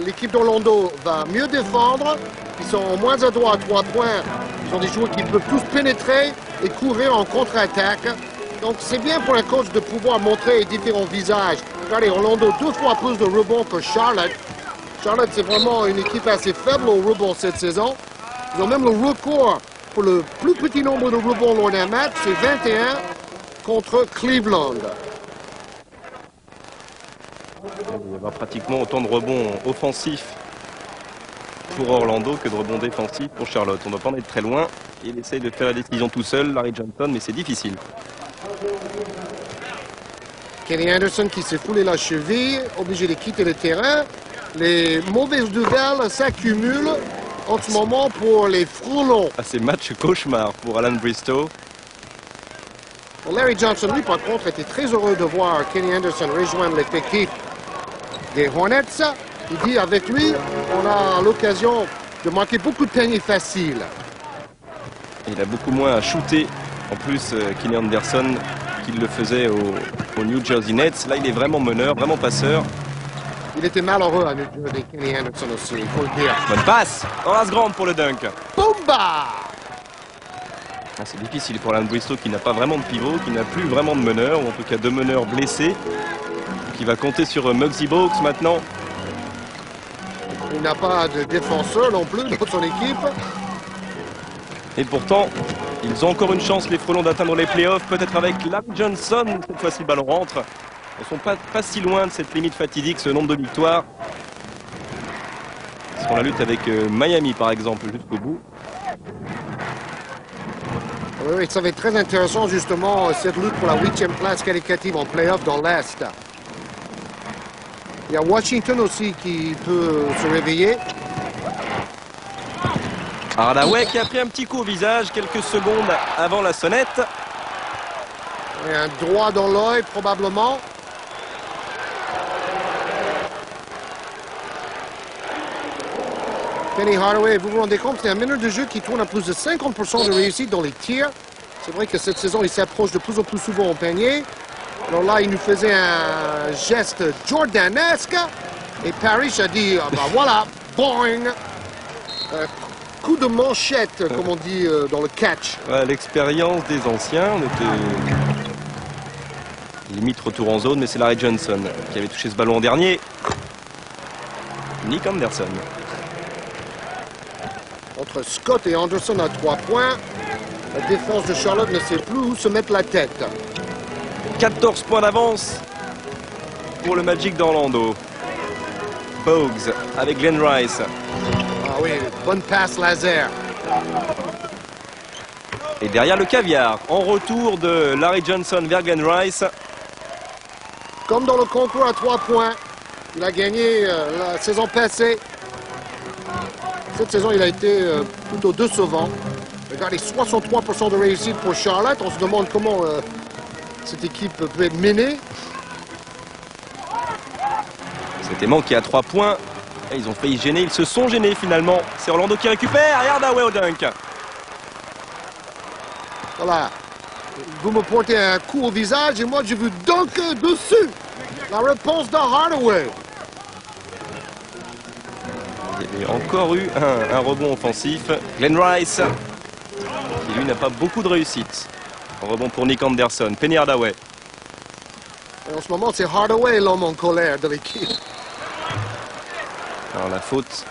l'équipe d'Orlando va mieux défendre. Ils sont moins adroits à 3 points. Ils sont des joueurs qui peuvent tous pénétrer et courir en contre-attaque. Donc c'est bien pour un coach de pouvoir montrer différents visages. Regardez, Orlando 2 fois plus de rebonds que Charlotte. Charlotte, c'est vraiment une équipe assez faible au rebond cette saison. Ils ont même le record pour le plus petit nombre de rebonds lors d'un match, c'est 21 contre Cleveland. Il y aura pratiquement autant de rebonds offensifs pour Orlando que de rebonds défensifs pour Charlotte. On ne doit pas en être très loin. Il essaye de faire la décision tout seul, Larry Johnson, mais c'est difficile. Kenny Anderson qui s'est foulé la cheville, obligé de quitter le terrain. Les mauvaises nouvelles s'accumulent en ce moment pour les Frelons. Ah, c'est match cauchemar pour Alan Bristow. Larry Johnson, lui, par contre, était très heureux de voir Kenny Anderson rejoindre l'effectif des Hornets. Il dit, avec lui, on a l'occasion de marquer beaucoup de paniers faciles. Il a beaucoup moins à shooter. En plus, Kenny Anderson, qu'il le faisait au New Jersey Nets. Là, il est vraiment meneur, vraiment passeur. Il était malheureux à New Jersey, Kenny Anderson aussi, il faut le dire. Bonne passe. Horace Grant pour le dunk. Boomba! C'est difficile pour Alan Bristow qui n'a pas vraiment de pivot, qui n'a plus vraiment de meneur, ou en tout cas 2 meneurs blessés. Qui va compter sur Muggsy Bogues maintenant. Il n'a pas de défenseur non plus dans son équipe. Et pourtant, ils ont encore une chance, les Frelons, d'atteindre les playoffs. Peut-être avec Larry Johnson. Cette fois-ci, le ballon rentre. Ils ne sont pas si loin de cette limite fatidique, ce nombre de victoires. Ils seront en la lutte avec Miami, par exemple, jusqu'au bout. Oui, ça va être très intéressant, justement, cette lutte pour la 8e place qualificative en playoff dans l'Est. Il y a Washington aussi qui peut se réveiller. Hardaway qui a pris un petit coup au visage quelques secondes avant la sonnette. Et un droit dans l'œil, probablement. Penny Hardaway, vous vous rendez compte, c'est un meneur de jeu qui tourne à plus de 50% de réussite dans les tirs. C'est vrai que cette saison, il s'approche de plus en plus souvent au panier. Alors là, il nous faisait un geste jordanesque. Et Parrish a dit, ah ben voilà, boing. Coup de manchette, comme on dit dans le catch. Ouais, l'expérience des anciens, on était limite retour en zone, mais c'est Larry Johnson qui avait touché ce ballon en dernier. Nick Anderson. Entre Scott et Anderson à 3 points, la défense de Charlotte ne sait plus où se mettre la tête. 14 points d'avance pour le Magic d'Orlando. Bogues avec Glenn Rice. Ah oui, bonne passe laser. Et derrière le caviar, en retour de Larry Johnson vers Glenn Rice. Comme dans le concours à 3 points, il a gagné la saison passée. Cette saison, il a été plutôt décevant. Regardez, 63% de réussite pour Charlotte. On se demande comment cette équipe peut être menée. C'était manqué à 3 points. Et ils ont failli gêner, ils se sont gênés finalement. C'est Orlando qui récupère, et Hardaway au dunk. Voilà. Vous me portez un coup au visage et moi je vous dunker dessus. La réponse de Hardaway. Il y avait encore eu un rebond offensif. Glenn Rice, qui lui n'a pas beaucoup de réussite. Un rebond pour Nick Anderson. Penny Hardaway. Et en ce moment, c'est Hardaway l'homme en colère de l'équipe. Alors la faute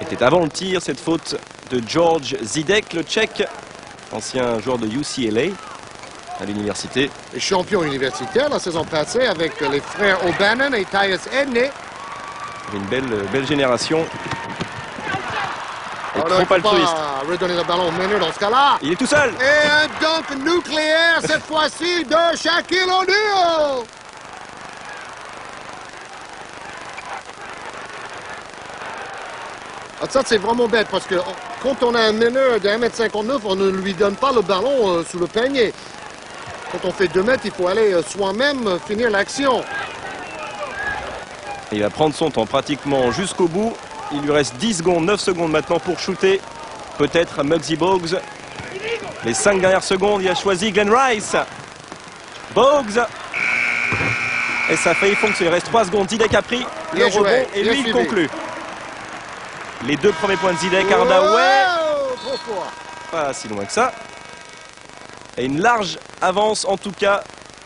était avant le tir, cette faute de George Zidek, le Tchèque, ancien joueur de UCLA à l'université. Et champion universitaire la saison passée avec les frères O'Bannon et Tyus Edney. Une belle génération. Et Alors, trop altruiste. Redonner le ballon au meneur dans ce cas-là. Il est tout seul. Et un dunk nucléaire cette fois-ci de Shaquille O'Neal. Ça, c'est vraiment bête parce que quand on a un meneur de 1m59, on ne lui donne pas le ballon sous le panier. Quand on fait 2 mètres, il faut aller soi-même finir l'action. Il va prendre son temps pratiquement jusqu'au bout. Il lui reste 10 secondes, 9 secondes maintenant pour shooter. Peut-être Muggsy Bogues. Les 5 dernières secondes, il a choisi Glenn Rice. Bogues. Et ça a failli fonctionner. Il reste 3 secondes. Zidek a pris le rebond et lui il conclut. Les 2 premiers points de Zidek, Hardaway. Trop fort. Pas si loin que ça. Et une large avance en tout cas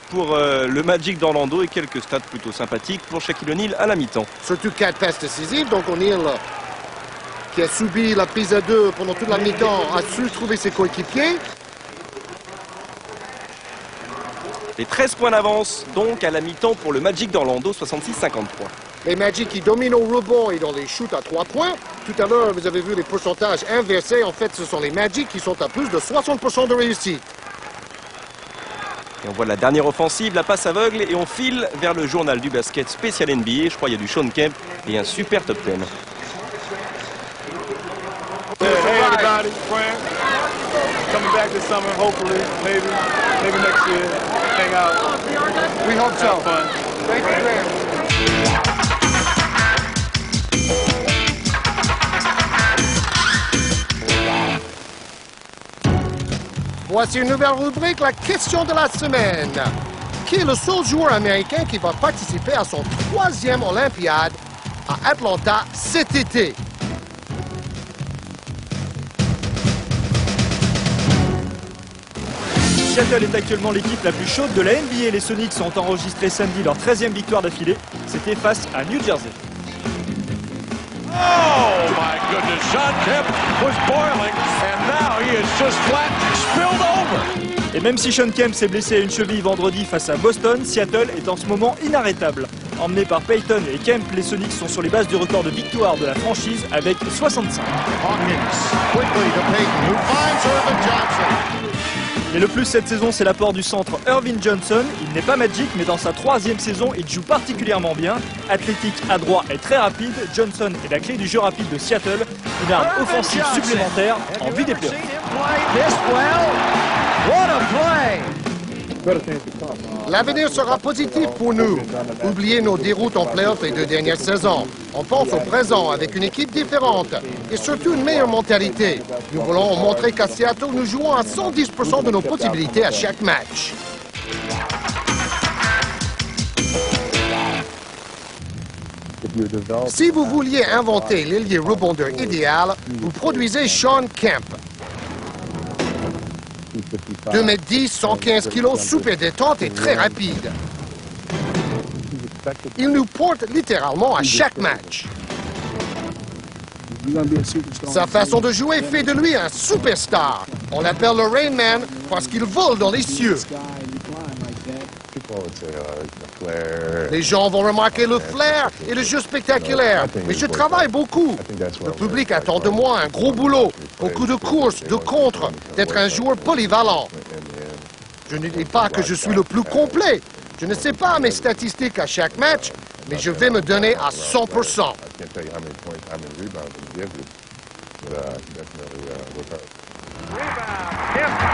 pour le Magic d'Orlando et quelques stats plutôt sympathiques pour Shaquille O'Neal à la mi-temps. Surtout 4 passes décisives, donc O'Neal qui a subi la prise à 2 pendant toute la mi-temps a su trouver ses coéquipiers. Les 13 points d'avance donc à la mi-temps pour le Magic d'Orlando, 66-53. Les Magic qui dominent au rebond et dans les shoots à 3 points. Tout à l'heure, vous avez vu les pourcentages inversés. En fait, ce sont les Magic qui sont à plus de 60% de réussite. Et on voit la dernière offensive, la passe aveugle, et on file vers le journal du basket spécial NBA. Je crois qu'il y a du Sean Kemp et un super top 10. Hey everybody, friend. Coming back this summer, hopefully, maybe next year. Hang out. We hope so. Have fun. Thank you, Graham. Voici une nouvelle rubrique, la question de la semaine. Qui est le seul joueur américain qui va participer à son 3e Olympiade à Atlanta cet été? Seattle est actuellement l'équipe la plus chaude de la NBA. Les Sonics ont enregistré samedi leur 13e victoire d'affilée. C'était face à New Jersey. Oh my goodness, Sean Kemp was boiling and now he is just flat spilled over. Et même si Sean Kemp s'est blessé à une cheville vendredi face à Boston, Seattle est en ce moment inarrêtable. Emmenés par Payton et Kemp, les Sonics sont sur les bases du record de victoire de la franchise avec 65. Et le plus cette saison, c'est l'apport du centre Irvin Johnson. Il n'est pas Magic, mais dans sa 3e saison, il joue particulièrement bien. Athlétique, adroit et très rapide, Johnson est la clé du jeu rapide de Seattle. Une arme offensive supplémentaire en vue des playoffs. L'avenir sera positif pour nous. Oubliez nos déroutes en playoff les 2 dernières saisons. On pense au présent avec une équipe différente et surtout une meilleure mentalité. Nous voulons montrer qu'à Seattle, nous jouons à 110% de nos possibilités à chaque match. Si vous vouliez inventer l'ailier rebondeur idéal, vous produisez Sean Kemp. 2m10, 115 kg, super détente et très rapide. Il nous porte littéralement à chaque match. Sa façon de jouer fait de lui un superstar. On l'appelle le Rain Man parce qu'il vole dans les cieux. Les gens vont remarquer le flair et le jeu spectaculaire. Mais je travaille beaucoup. Le public attend de moi un gros boulot, beaucoup de courses, de contres, d'être un joueur polyvalent. Je ne dis pas que je suis le plus complet. Je ne sais pas mes statistiques à chaque match, mais je vais me donner à 100%.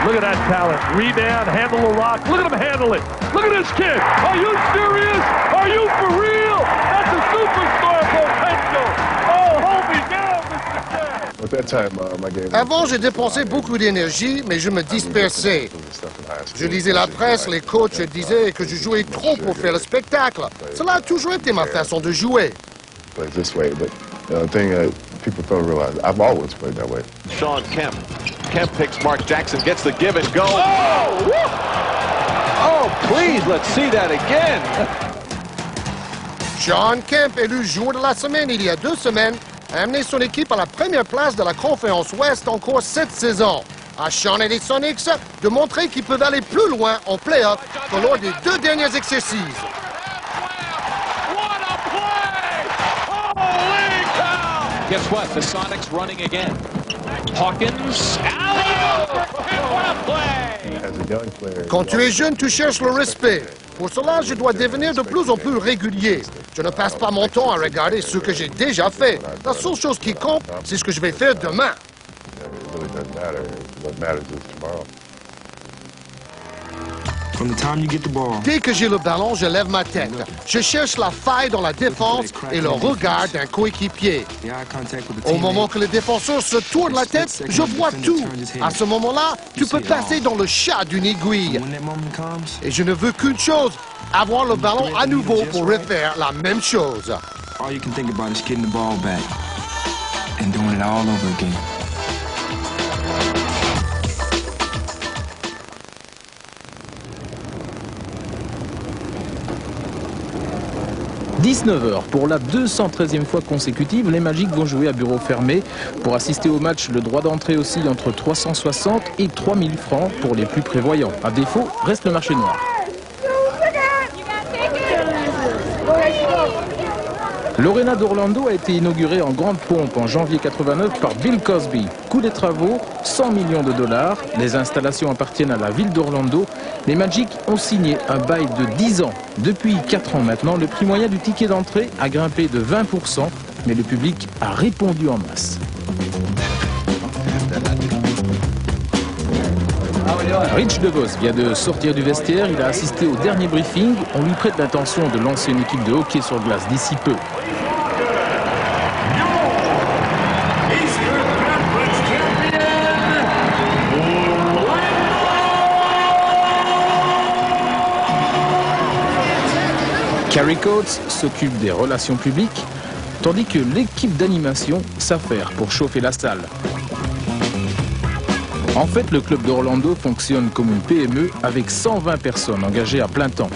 Look at that talent. Rebound, handle the rock. Look at him handle it. Look at this kid. Are you serious? Are you for real? That's a superstar potential. Oh, hold me down, Mr. Cat. Avant, j'ai dépensé beaucoup d'énergie, mais je me dispersais. Je lisais la presse, les coachs disaient que je jouais trop pour faire le spectacle. Cela a toujours été ma façon de jouer. People don't realize I've always played that way. Sean Kemp. Kemp picks Mark Jackson, gets the give and go. Oh! Oh, please, let's see that again. Sean Kemp, élu joueur de la semaine il y a 2 semaines, a amené son équipe à la première place de la conférence Ouest encore cette saison. À Sean et les Sonics de montrer qu'ils peuvent aller plus loin en play-off que lors des 2 derniers exercices. Guess what? The Sonics running again. Hawkins. Quand tu es jeune, tu cherches le respect. Pour cela, je dois devenir de plus en plus régulier. Je ne passe pas mon temps à regarder ce que j'ai déjà fait. La seule chose qui compte, c'est ce que je vais faire demain. Dès que j'ai le ballon, je lève ma tête. Je cherche la faille dans la défense et le regard d'un coéquipier. Au moment que le défenseur se tourne la tête, je vois tout. À ce moment-là, tu peux passer dans le chat d'une aiguille. Et je ne veux qu'une chose, avoir le ballon à nouveau pour refaire la même chose. « 19h, pour la 213e fois consécutive, les Magic vont jouer à bureau fermé. Pour assister au match, le droit d'entrée oscille entre 360 et 3000 francs pour les plus prévoyants. À défaut, reste le marché noir. L'Arena d'Orlando a été inaugurée en grande pompe en janvier 89 par Bill Cosby. Coût des travaux, 100 millions de dollars. Les installations appartiennent à la ville d'Orlando. Les Magic ont signé un bail de 10 ans. Depuis 4 ans maintenant, le prix moyen du ticket d'entrée a grimpé de 20%, mais le public a répondu en masse. Rich DeVos vient de sortir du vestiaire, il a assisté au dernier briefing. On lui prête l'intention de lancer une équipe de hockey sur glace d'ici peu. Kerry Coates s'occupe des relations publiques, tandis que l'équipe d'animation s'affaire pour chauffer la salle. En fait, le club d'Orlando fonctionne comme une PME avec 120 personnes engagées à plein temps.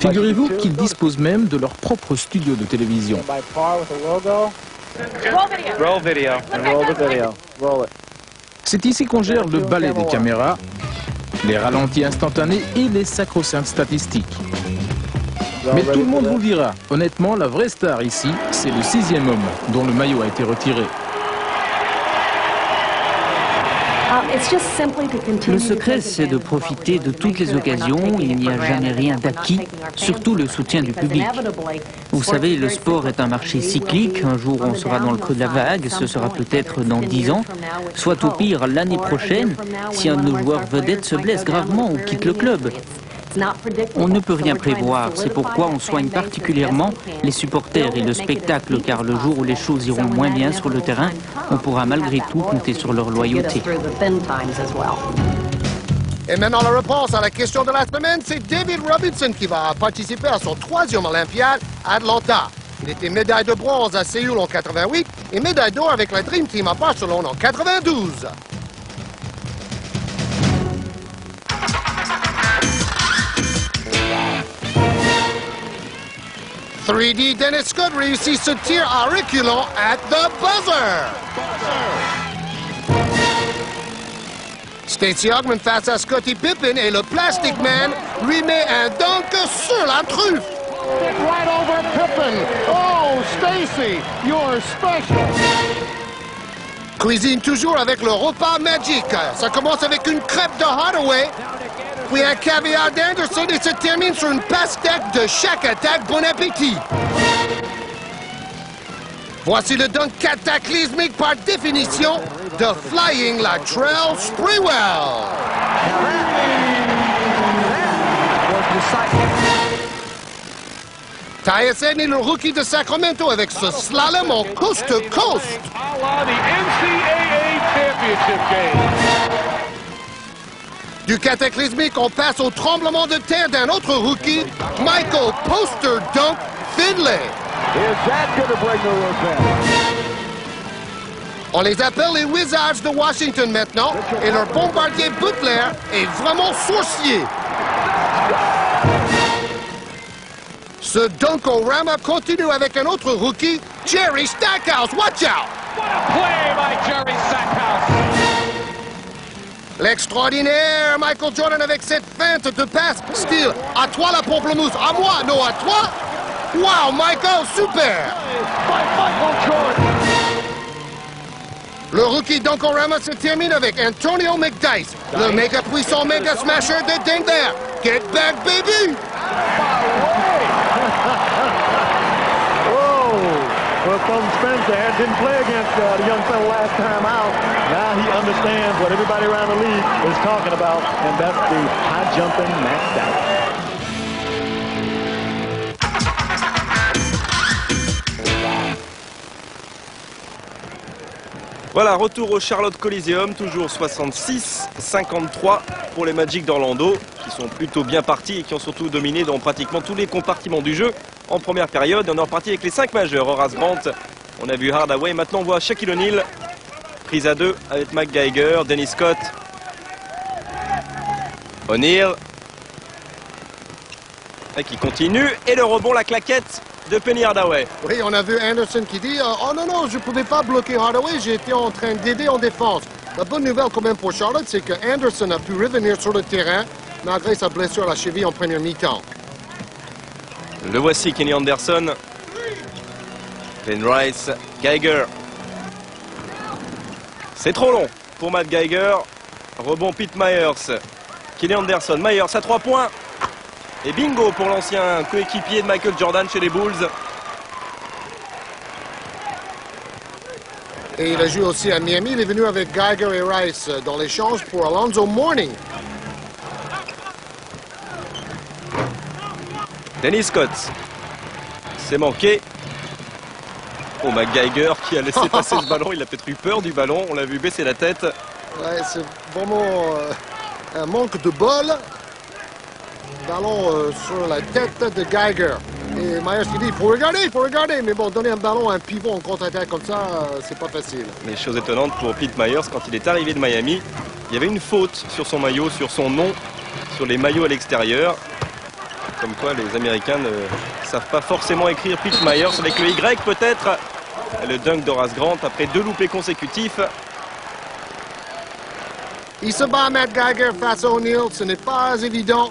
Figurez-vous qu'ils disposent même de leur propre studio de télévision. C'est ici qu'on gère le balai des caméras, les ralentis instantanés et les sacro-saintes statistiques. Mais tout le monde vous le dira, honnêtement, la vraie star ici, c'est le 6e homme dont le maillot a été retiré. Le secret, c'est de profiter de toutes les occasions. Il n'y a jamais rien d'acquis, surtout le soutien du public. Vous savez, le sport est un marché cyclique. Un jour, on sera dans le creux de la vague. Ce sera peut-être dans 10 ans. Soit au pire, l'année prochaine, si un de nos joueurs vedettes se blesse gravement ou quitte le club. On ne peut rien prévoir, c'est pourquoi on soigne particulièrement les supporters et le spectacle, car le jour où les choses iront moins bien sur le terrain, on pourra malgré tout compter sur leur loyauté. Et maintenant la réponse à la question de la semaine, c'est David Robinson qui va participer à son 3e Olympiade à Atlanta. Il était médaille de bronze à Séoul en 88 et médaille d'or avec la Dream Team à Barcelone en 92. 3D Dennis Scott réussit ce tir à reculons at the buzzer. Stacey Augmon face à Scottie Pippen et le Plastic Man lui met un dunk sur la truffe. Right over Pippen. Oh, Stacey, you're special. Cuisine toujours avec le repas Magic. Ça commence avec une crêpe de Hardaway, puis un caviar d'Anderson et se termine sur une pastèque de chaque attaque. Bon appétit. Voici le dunk cataclysmique par définition. de Flying Latrell Sprewell. Tyus Edney, le rookie de Sacramento, avec ce slalom en coast-to-coast. Du cataclysmique, on passe au tremblement de terre d'un autre rookie, Michael Poster Dunk Finlay. On les appelle les Wizards de Washington maintenant, et leur bombardier Butler est vraiment sorcier. Ce Dunkorama continue avec un autre rookie, Jerry Stackhouse. Watch out! What a play by Jerry Stackhouse! L'extraordinaire Michael Jordan avec cette feinte de passe. Steele, à toi la pamplemousse. À moi, non, à toi. Wow, Michael, super! Le rookie Dunkorama se termine avec Antonio McDyess, le méga puissant méga smasher de Denver. Get back, baby! Well, Tom Spencer didn't play against the young fellow last time out. Now he understands what everybody around the league is talking about, and that's the high jumping maxed out. Voilà, retour au Charlotte Coliseum, toujours 66-53 pour les Magic d'Orlando, qui sont plutôt bien partis et qui ont surtout dominé dans pratiquement tous les compartiments du jeu en première période. On est reparti avec les 5 majeurs. Horace Grant, on a vu Hardaway, maintenant on voit Shaquille O'Neal, prise à 2 avec McGeiger, Dennis Scott, O'Neal, et qui continue, et le rebond, la claquette de Penny Hardaway. Oui, on a vu Anderson qui dit oh non, je ne pouvais pas bloquer Hardaway, j'étais en train d'aider en défense. La bonne nouvelle quand même pour Charlotte, c'est que Anderson a pu revenir sur le terrain malgré sa blessure à la cheville en première mi-temps. Le voici, Kenny Anderson, Glenn Rice, Geiger. C'est trop long pour Matt Geiger. Rebond Pete Myers. Kenny Anderson, Myers à 3 points. Et bingo pour l'ancien coéquipier de Michael Jordan chez les Bulls. Et il a joué aussi à Miami. Il est venu avec Geiger et Rice dans l'échange pour Alonzo Mourning. Dennis Scott. C'est manqué. Oh, McGeiger qui a laissé passer ce ballon. Il a peut-être eu peur du ballon. On l'a vu baisser la tête. Ouais, c'est vraiment un manque de bol. Ballon sur la tête de Geiger. Et Myers qui dit, il faut regarder. Mais bon, donner un ballon à un pivot en contre-attaque comme ça, c'est pas facile. Mais chose étonnante pour Pete Myers, quand il est arrivé de Miami, il y avait une faute sur son maillot, sur son nom, sur les maillots à l'extérieur. Comme quoi, les Américains ne savent pas forcément écrire Pete Myers avec le Y peut-être. Le dunk d'Horace Grant après 2 loupés consécutifs. Il se bat Matt Geiger face à O'Neal, ce n'est pas évident.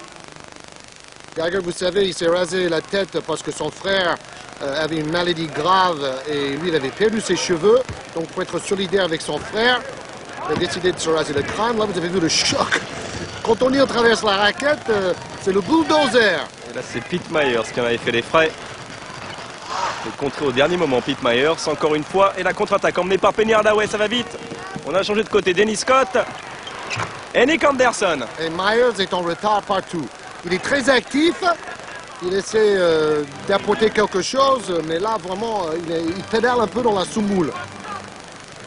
Geiger, vous savez, il s'est rasé la tête parce que son frère avait une maladie grave et lui, il avait perdu ses cheveux. Donc, pour être solidaire avec son frère, il a décidé de se raser le crâne. Là, vous avez vu le choc. Quand O'Neal traverse la raquette, c'est le bulldozer. Et là, c'est Pete Myers qui en avait fait les frais. Et contré au dernier moment, Pete Myers, encore une fois. Et la contre-attaque emmenée par Penny Hardaway, ça va vite. On a changé de côté. Dennis Scott et Nick Anderson. Et Myers est en retard partout. Il est très actif, il essaie d'apporter quelque chose, mais là, vraiment, il pédale un peu dans la soumoule.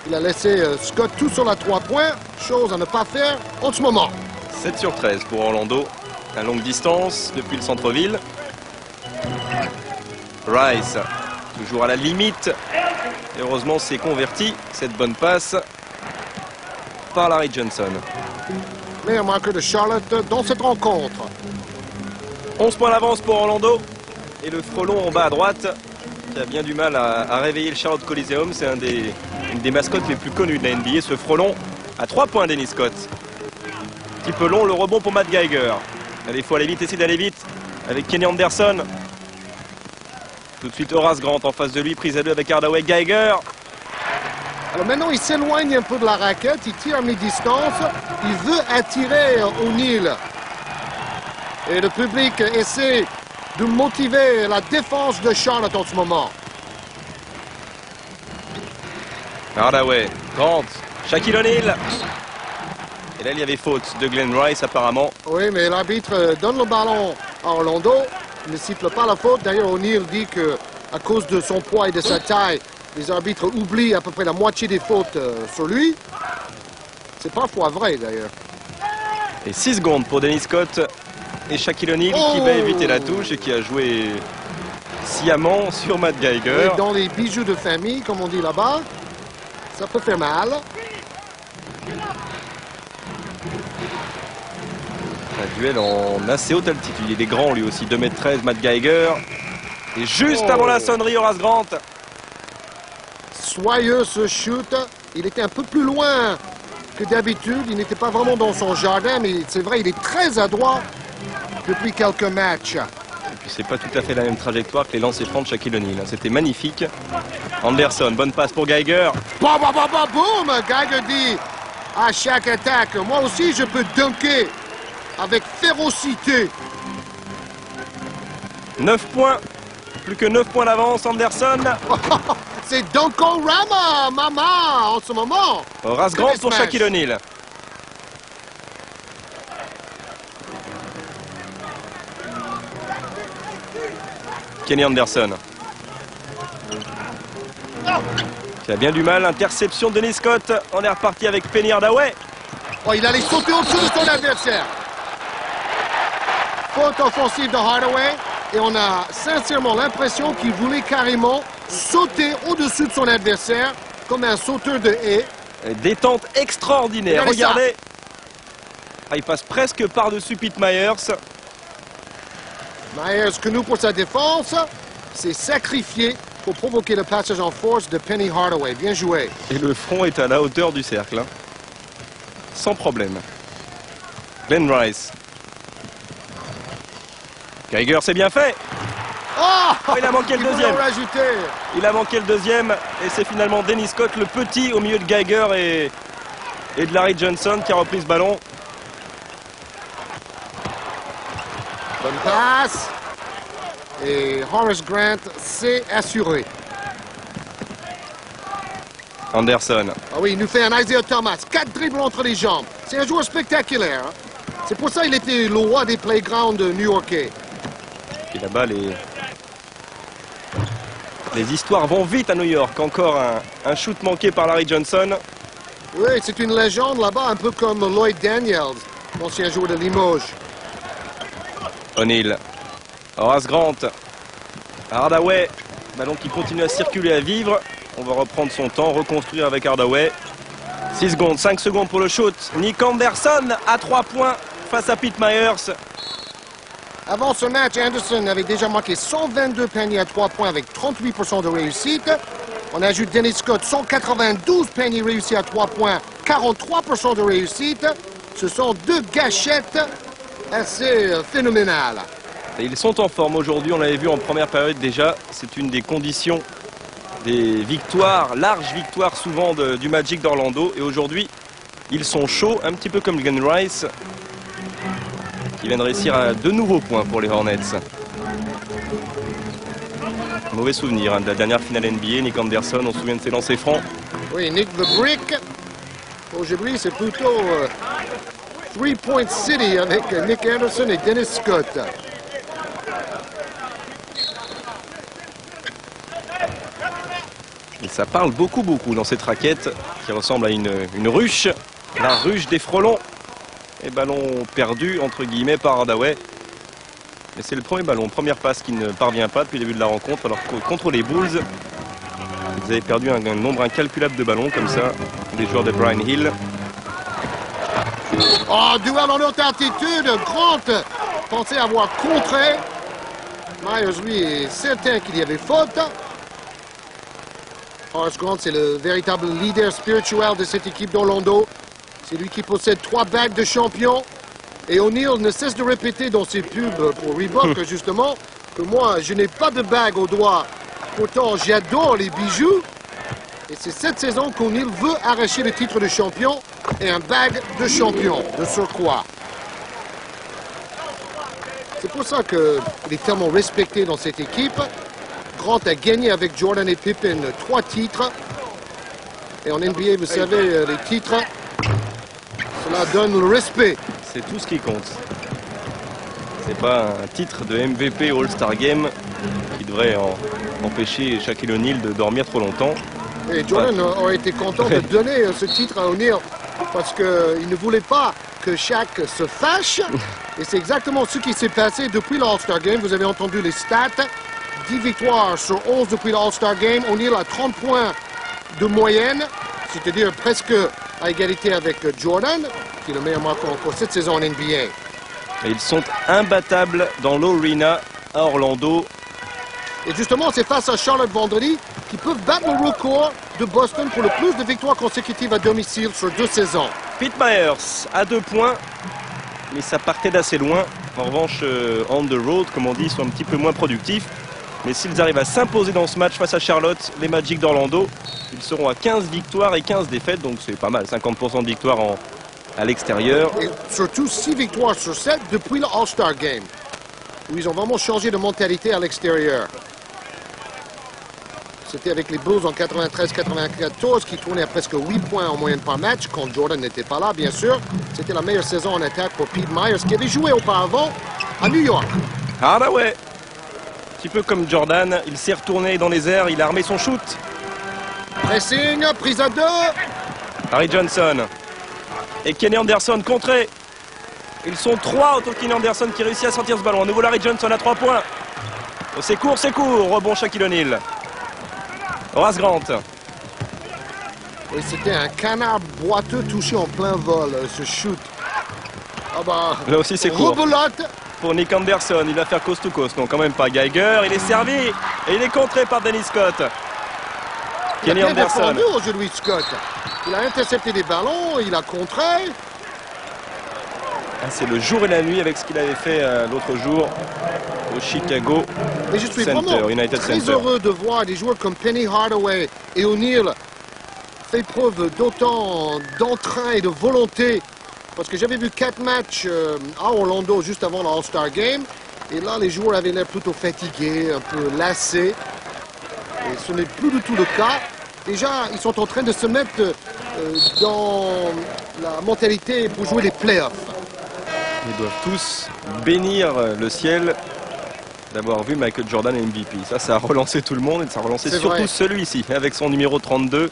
Il a laissé Scott tout sur la 3 points, chose à ne pas faire en ce moment. 7 sur 13 pour Orlando, à longue distance depuis le centre-ville. Rice, toujours à la limite. Et heureusement, c'est converti, cette bonne passe, par Larry Johnson. Meilleur marqueur de Charlotte dans cette rencontre. 11 points d'avance pour Orlando. Et le frelon en bas à droite, qui a bien du mal à réveiller le Charlotte Coliseum. C'est une des mascottes les plus connues de la NBA, ce frelon. À 3 points, Dennis Scott. Un petit peu long, le rebond pour Matt Geiger. Allez, il faut aller vite, essayer d'aller vite. Avec Kenny Anderson. Tout de suite, Horace Grant en face de lui, prise à 2 avec Hardaway. Geiger. Alors maintenant, il s'éloigne un peu de la raquette, il tire à mi-distance, il veut attirer O'Neal. Et le public essaie de motiver la défense de Charlotte en ce moment. Hardaway, Grant, Shaquille O'Neal. Et là, il y avait faute de Glenn Rice, apparemment. Oui, mais l'arbitre donne le ballon à Orlando. Il ne siffle pas la faute. D'ailleurs, O'Neal dit que à cause de son poids et de sa taille, les arbitres oublient à peu près la moitié des fautes sur lui. C'est parfois vrai, d'ailleurs. Et 6 secondes pour Dennis Scott et Shaquille O'Neal qui va éviter la touche et qui a joué sciemment sur Matt Geiger. Et dans les bijoux de famille, comme on dit là-bas, ça peut faire mal. Un duel en assez haute altitude. Il est grand lui aussi, 2,13 m, Matt Geiger. Et juste avant la sonnerie, Horace Grant. Soyeux ce shoot. Il était un peu plus loin que d'habitude. Il n'était pas vraiment dans son jardin, mais c'est vrai, il est très adroit depuis quelques matchs. Et puis c'est pas tout à fait la même trajectoire que les lancers francs de Shaquille O'Neal. C'était magnifique. Anderson, bonne passe pour Geiger. Boum! Geiger dit à chaque attaque, moi aussi je peux dunker avec férocité. 9 points. Plus que 9 points d'avance, Anderson. C'est Dunkorama, maman, en ce moment. Horace Grant pour Shaquille O'Neal. Kenny Anderson. Qui a bien du mal. Interception de Dennis Scott. On est reparti avec Penny Hardaway. Oh, il allait sauter au-dessus de son adversaire. Faute offensive de Hardaway. Et on a sincèrement l'impression qu'il voulait carrément sauter au-dessus de son adversaire comme un sauteur de haie. Détente extraordinaire. Regardez. Ah, il passe presque par-dessus Pete Myers. Myers, connu pour sa défense, s'est sacrifié pour provoquer le passage en force de Penny Hardaway. Bien joué. Et le front est à la hauteur du cercle. Hein. Sans problème. Glenn Rice. Geiger, c'est bien fait. Oh, il a manqué le deuxième. Rajouter. Il a manqué le deuxième. Et c'est finalement Dennis Scott, le petit, au milieu de Geiger et de Larry Johnson qui a repris ce ballon. Bonne passe. Et Horace Grant s'est assuré. Anderson. Ah oui, il nous fait un Isaiah Thomas. 4 dribbles entre les jambes. C'est un joueur spectaculaire. Hein? C'est pour ça qu'il était le roi des playgrounds new-yorkais. Et là-bas, les histoires vont vite à New York. Encore un shoot manqué par Larry Johnson. Oui, c'est une légende là-bas, un peu comme Lloyd Daniels, l'ancien joueur de Limoges. O'Neal. Horace Grant. Hardaway. Ballon qui continue à circuler, à vivre. On va reprendre son temps, reconstruire avec Hardaway. 6 secondes, 5 secondes pour le shoot. Nick Anderson à 3 points face à Pete Myers. Avant ce match, Anderson avait déjà marqué 122 paniers à 3 points avec 38% de réussite. On ajoute Dennis Scott, 192 paniers réussis à 3 points, 43% de réussite. Ce sont deux gâchettes assez phénoménales. Et ils sont en forme aujourd'hui, on l'avait vu en première période déjà. C'est une des conditions des victoires, larges victoires souvent du Magic d'Orlando. Et aujourd'hui, ils sont chauds, un petit peu comme Glenn Rice, qui vient de réussir à de nouveaux points pour les Hornets. Mauvais souvenir hein, de la dernière finale NBA, Nick Anderson, on se souvient de ses lancers francs. Oui, Nick the Brick. Aujourd'hui, c'est plutôt 3-point city avec Nick Anderson et Dennis Scott. Et ça parle beaucoup dans cette raquette qui ressemble à une ruche, la ruche des frelons. Et ballon perdu entre guillemets par Hardaway. Mais c'est le premier ballon, première passe qui ne parvient pas depuis le début de la rencontre. Alors que contre les Bulls, ils avaient perdu un nombre incalculable de ballons comme ça, des joueurs de Brian Hill. Oh, duel en haute altitude, Grant pensait avoir contré. Myers, lui, est certain qu'il y avait faute. Horace Grant, c'est le véritable leader spirituel de cette équipe d'Orlando. C'est lui qui possède 3 bagues de champion. Et O'Neal ne cesse de répéter dans ses pubs pour Reebok, justement, que moi, je n'ai pas de bague au doigt. Pourtant, j'adore les bijoux. Et c'est cette saison qu'O'Neal veut arracher le titre de champion et un bague de champion, de surcroît. C'est pour ça qu'il est tellement respecté dans cette équipe. Grant a gagné avec Jordan et Pippen 3 titres. Et en NBA, vous savez, les titres, cela donne le respect. C'est tout ce qui compte. C'est pas un titre de MVP All-Star Game qui devrait empêcher Shaquille O'Neal de dormir trop longtemps. Et Jordan aurait été content de donner ce titre à O'Neal parce qu'il ne voulait pas que Shaq se fâche. Et c'est exactement ce qui s'est passé depuis l'All-Star Game. Vous avez entendu les stats. 10 victoires sur 11 depuis l'All-Star Game. O'Neal a 30 points de moyenne, c'est-à-dire presque à égalité avec Jordan, qui est le meilleur marqueur encore cette saison en NBA. Et ils sont imbattables dans l'Arena à Orlando. Et justement, c'est face à Charlotte vendredi qui peuvent battre le record de Boston pour le plus de victoires consécutives à domicile sur 2 saisons. Pete Myers à 2 points, mais ça partait d'assez loin. En revanche, on the road, comme on dit, ils sont un petit peu moins productifs. Mais s'ils arrivent à s'imposer dans ce match face à Charlotte, les Magic d'Orlando, ils seront à 15 victoires et 15 défaites, donc c'est pas mal, 50% de victoires à l'extérieur. Et surtout 6 victoires sur 7 depuis le All-Star Game, où ils ont vraiment changé de mentalité à l'extérieur. C'était avec les Bulls en 93-94 qui tournaient à presque 8 points en moyenne par match, quand Jordan n'était pas là, bien sûr. C'était la meilleure saison en attaque pour Pete Myers, qui avait joué auparavant à New York. Hardaway, un petit peu comme Jordan, il s'est retourné dans les airs, il a armé son shoot. Pressing, prise à 2. Harry Johnson et Kenny Anderson contré. Ils sont 3 autour de Kenny Anderson qui réussit à sortir ce ballon. À nouveau Larry Johnson à 3 points. Oh, c'est court, rebond Shaquille O'Neal. Horace Grant. Et c'était un canard boiteux touché en plein vol, ce shoot. Ah bah, là aussi c'est court. Rebelote. Pour Nick Anderson, il va faire coast to coast. Non, quand même pas. Geiger, il est servi et il est contré par Dennis Scott. Kenny Anderson. Il a bien défendu aujourd'hui, Scott. Il a intercepté des ballons, il a contré. Ah, c'est le jour et la nuit avec ce qu'il avait fait l'autre jour au Chicago Mais je suis Center, vraiment United très Center. heureux de voir des joueurs comme Penny Hardaway et O'Neal faire preuve d'autant d'entrain et de volonté. Parce que j'avais vu 4 matchs à Orlando juste avant le All-Star Game. Et là, les joueurs avaient l'air plutôt fatigués, un peu lassés. Et ce n'est plus du tout le cas. Déjà, ils sont en train de se mettre dans la mentalité pour jouer les playoffs. Ils doivent tous bénir le ciel d'avoir vu Michael Jordan MVP. Ça a relancé tout le monde et ça a relancé surtout celui-ci avec son numéro 32.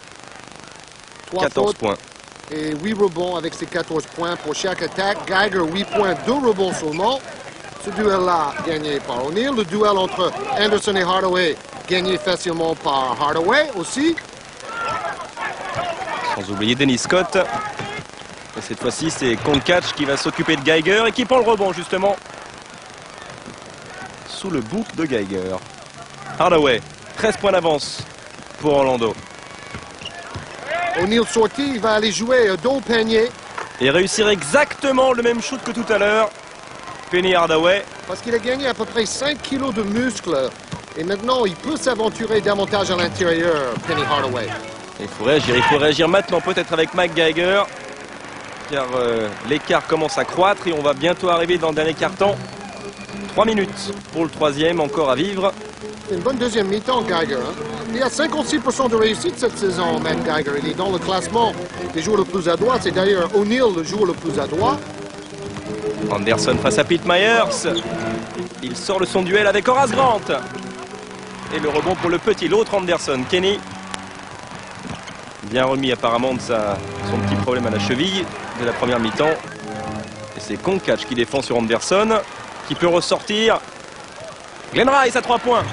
14 points. Et 8 rebonds avec ses 14 points pour chaque attaque. Geiger, 8 points, 2 rebonds seulement. Ce duel-là, gagné par O'Neal. Le duel entre Anderson et Hardaway, gagné facilement par Hardaway aussi. Sans oublier Dennis Scott. Et cette fois-ci, c'est Konkach qui va s'occuper de Geiger et qui prend le rebond justement sous le bout de Geiger. Hardaway, 13 points d'avance pour Orlando. O'Neal sorti, il va aller jouer dos au panier. Et réussir exactement le même shoot que tout à l'heure. Penny Hardaway. Parce qu'il a gagné à peu près 5 kilos de muscles. Et maintenant, il peut s'aventurer davantage à l'intérieur, Penny Hardaway. Il faut réagir maintenant, peut-être avec Mike Geiger. Car l'écart commence à croître et on va bientôt arriver dans le dernier quart-temps. 3 minutes pour le troisième, encore à vivre. C'est une bonne deuxième mi-temps, Geiger. Hein? Il a 56% de réussite cette saison, Matt Geiger. Il est dans le classement des joueurs le plus adroits. C'est d'ailleurs O'Neal le joueur le plus adroit. Anderson face à Pete Myers. Il sort de son duel avec Horace Grant. Et le rebond pour le petit, l'autre Anderson, Kenny. Bien remis apparemment de son petit problème à la cheville de la première mi-temps. Et c'est Konkach qui défend sur Anderson, qui peut ressortir. Glenn Rice à 3 points.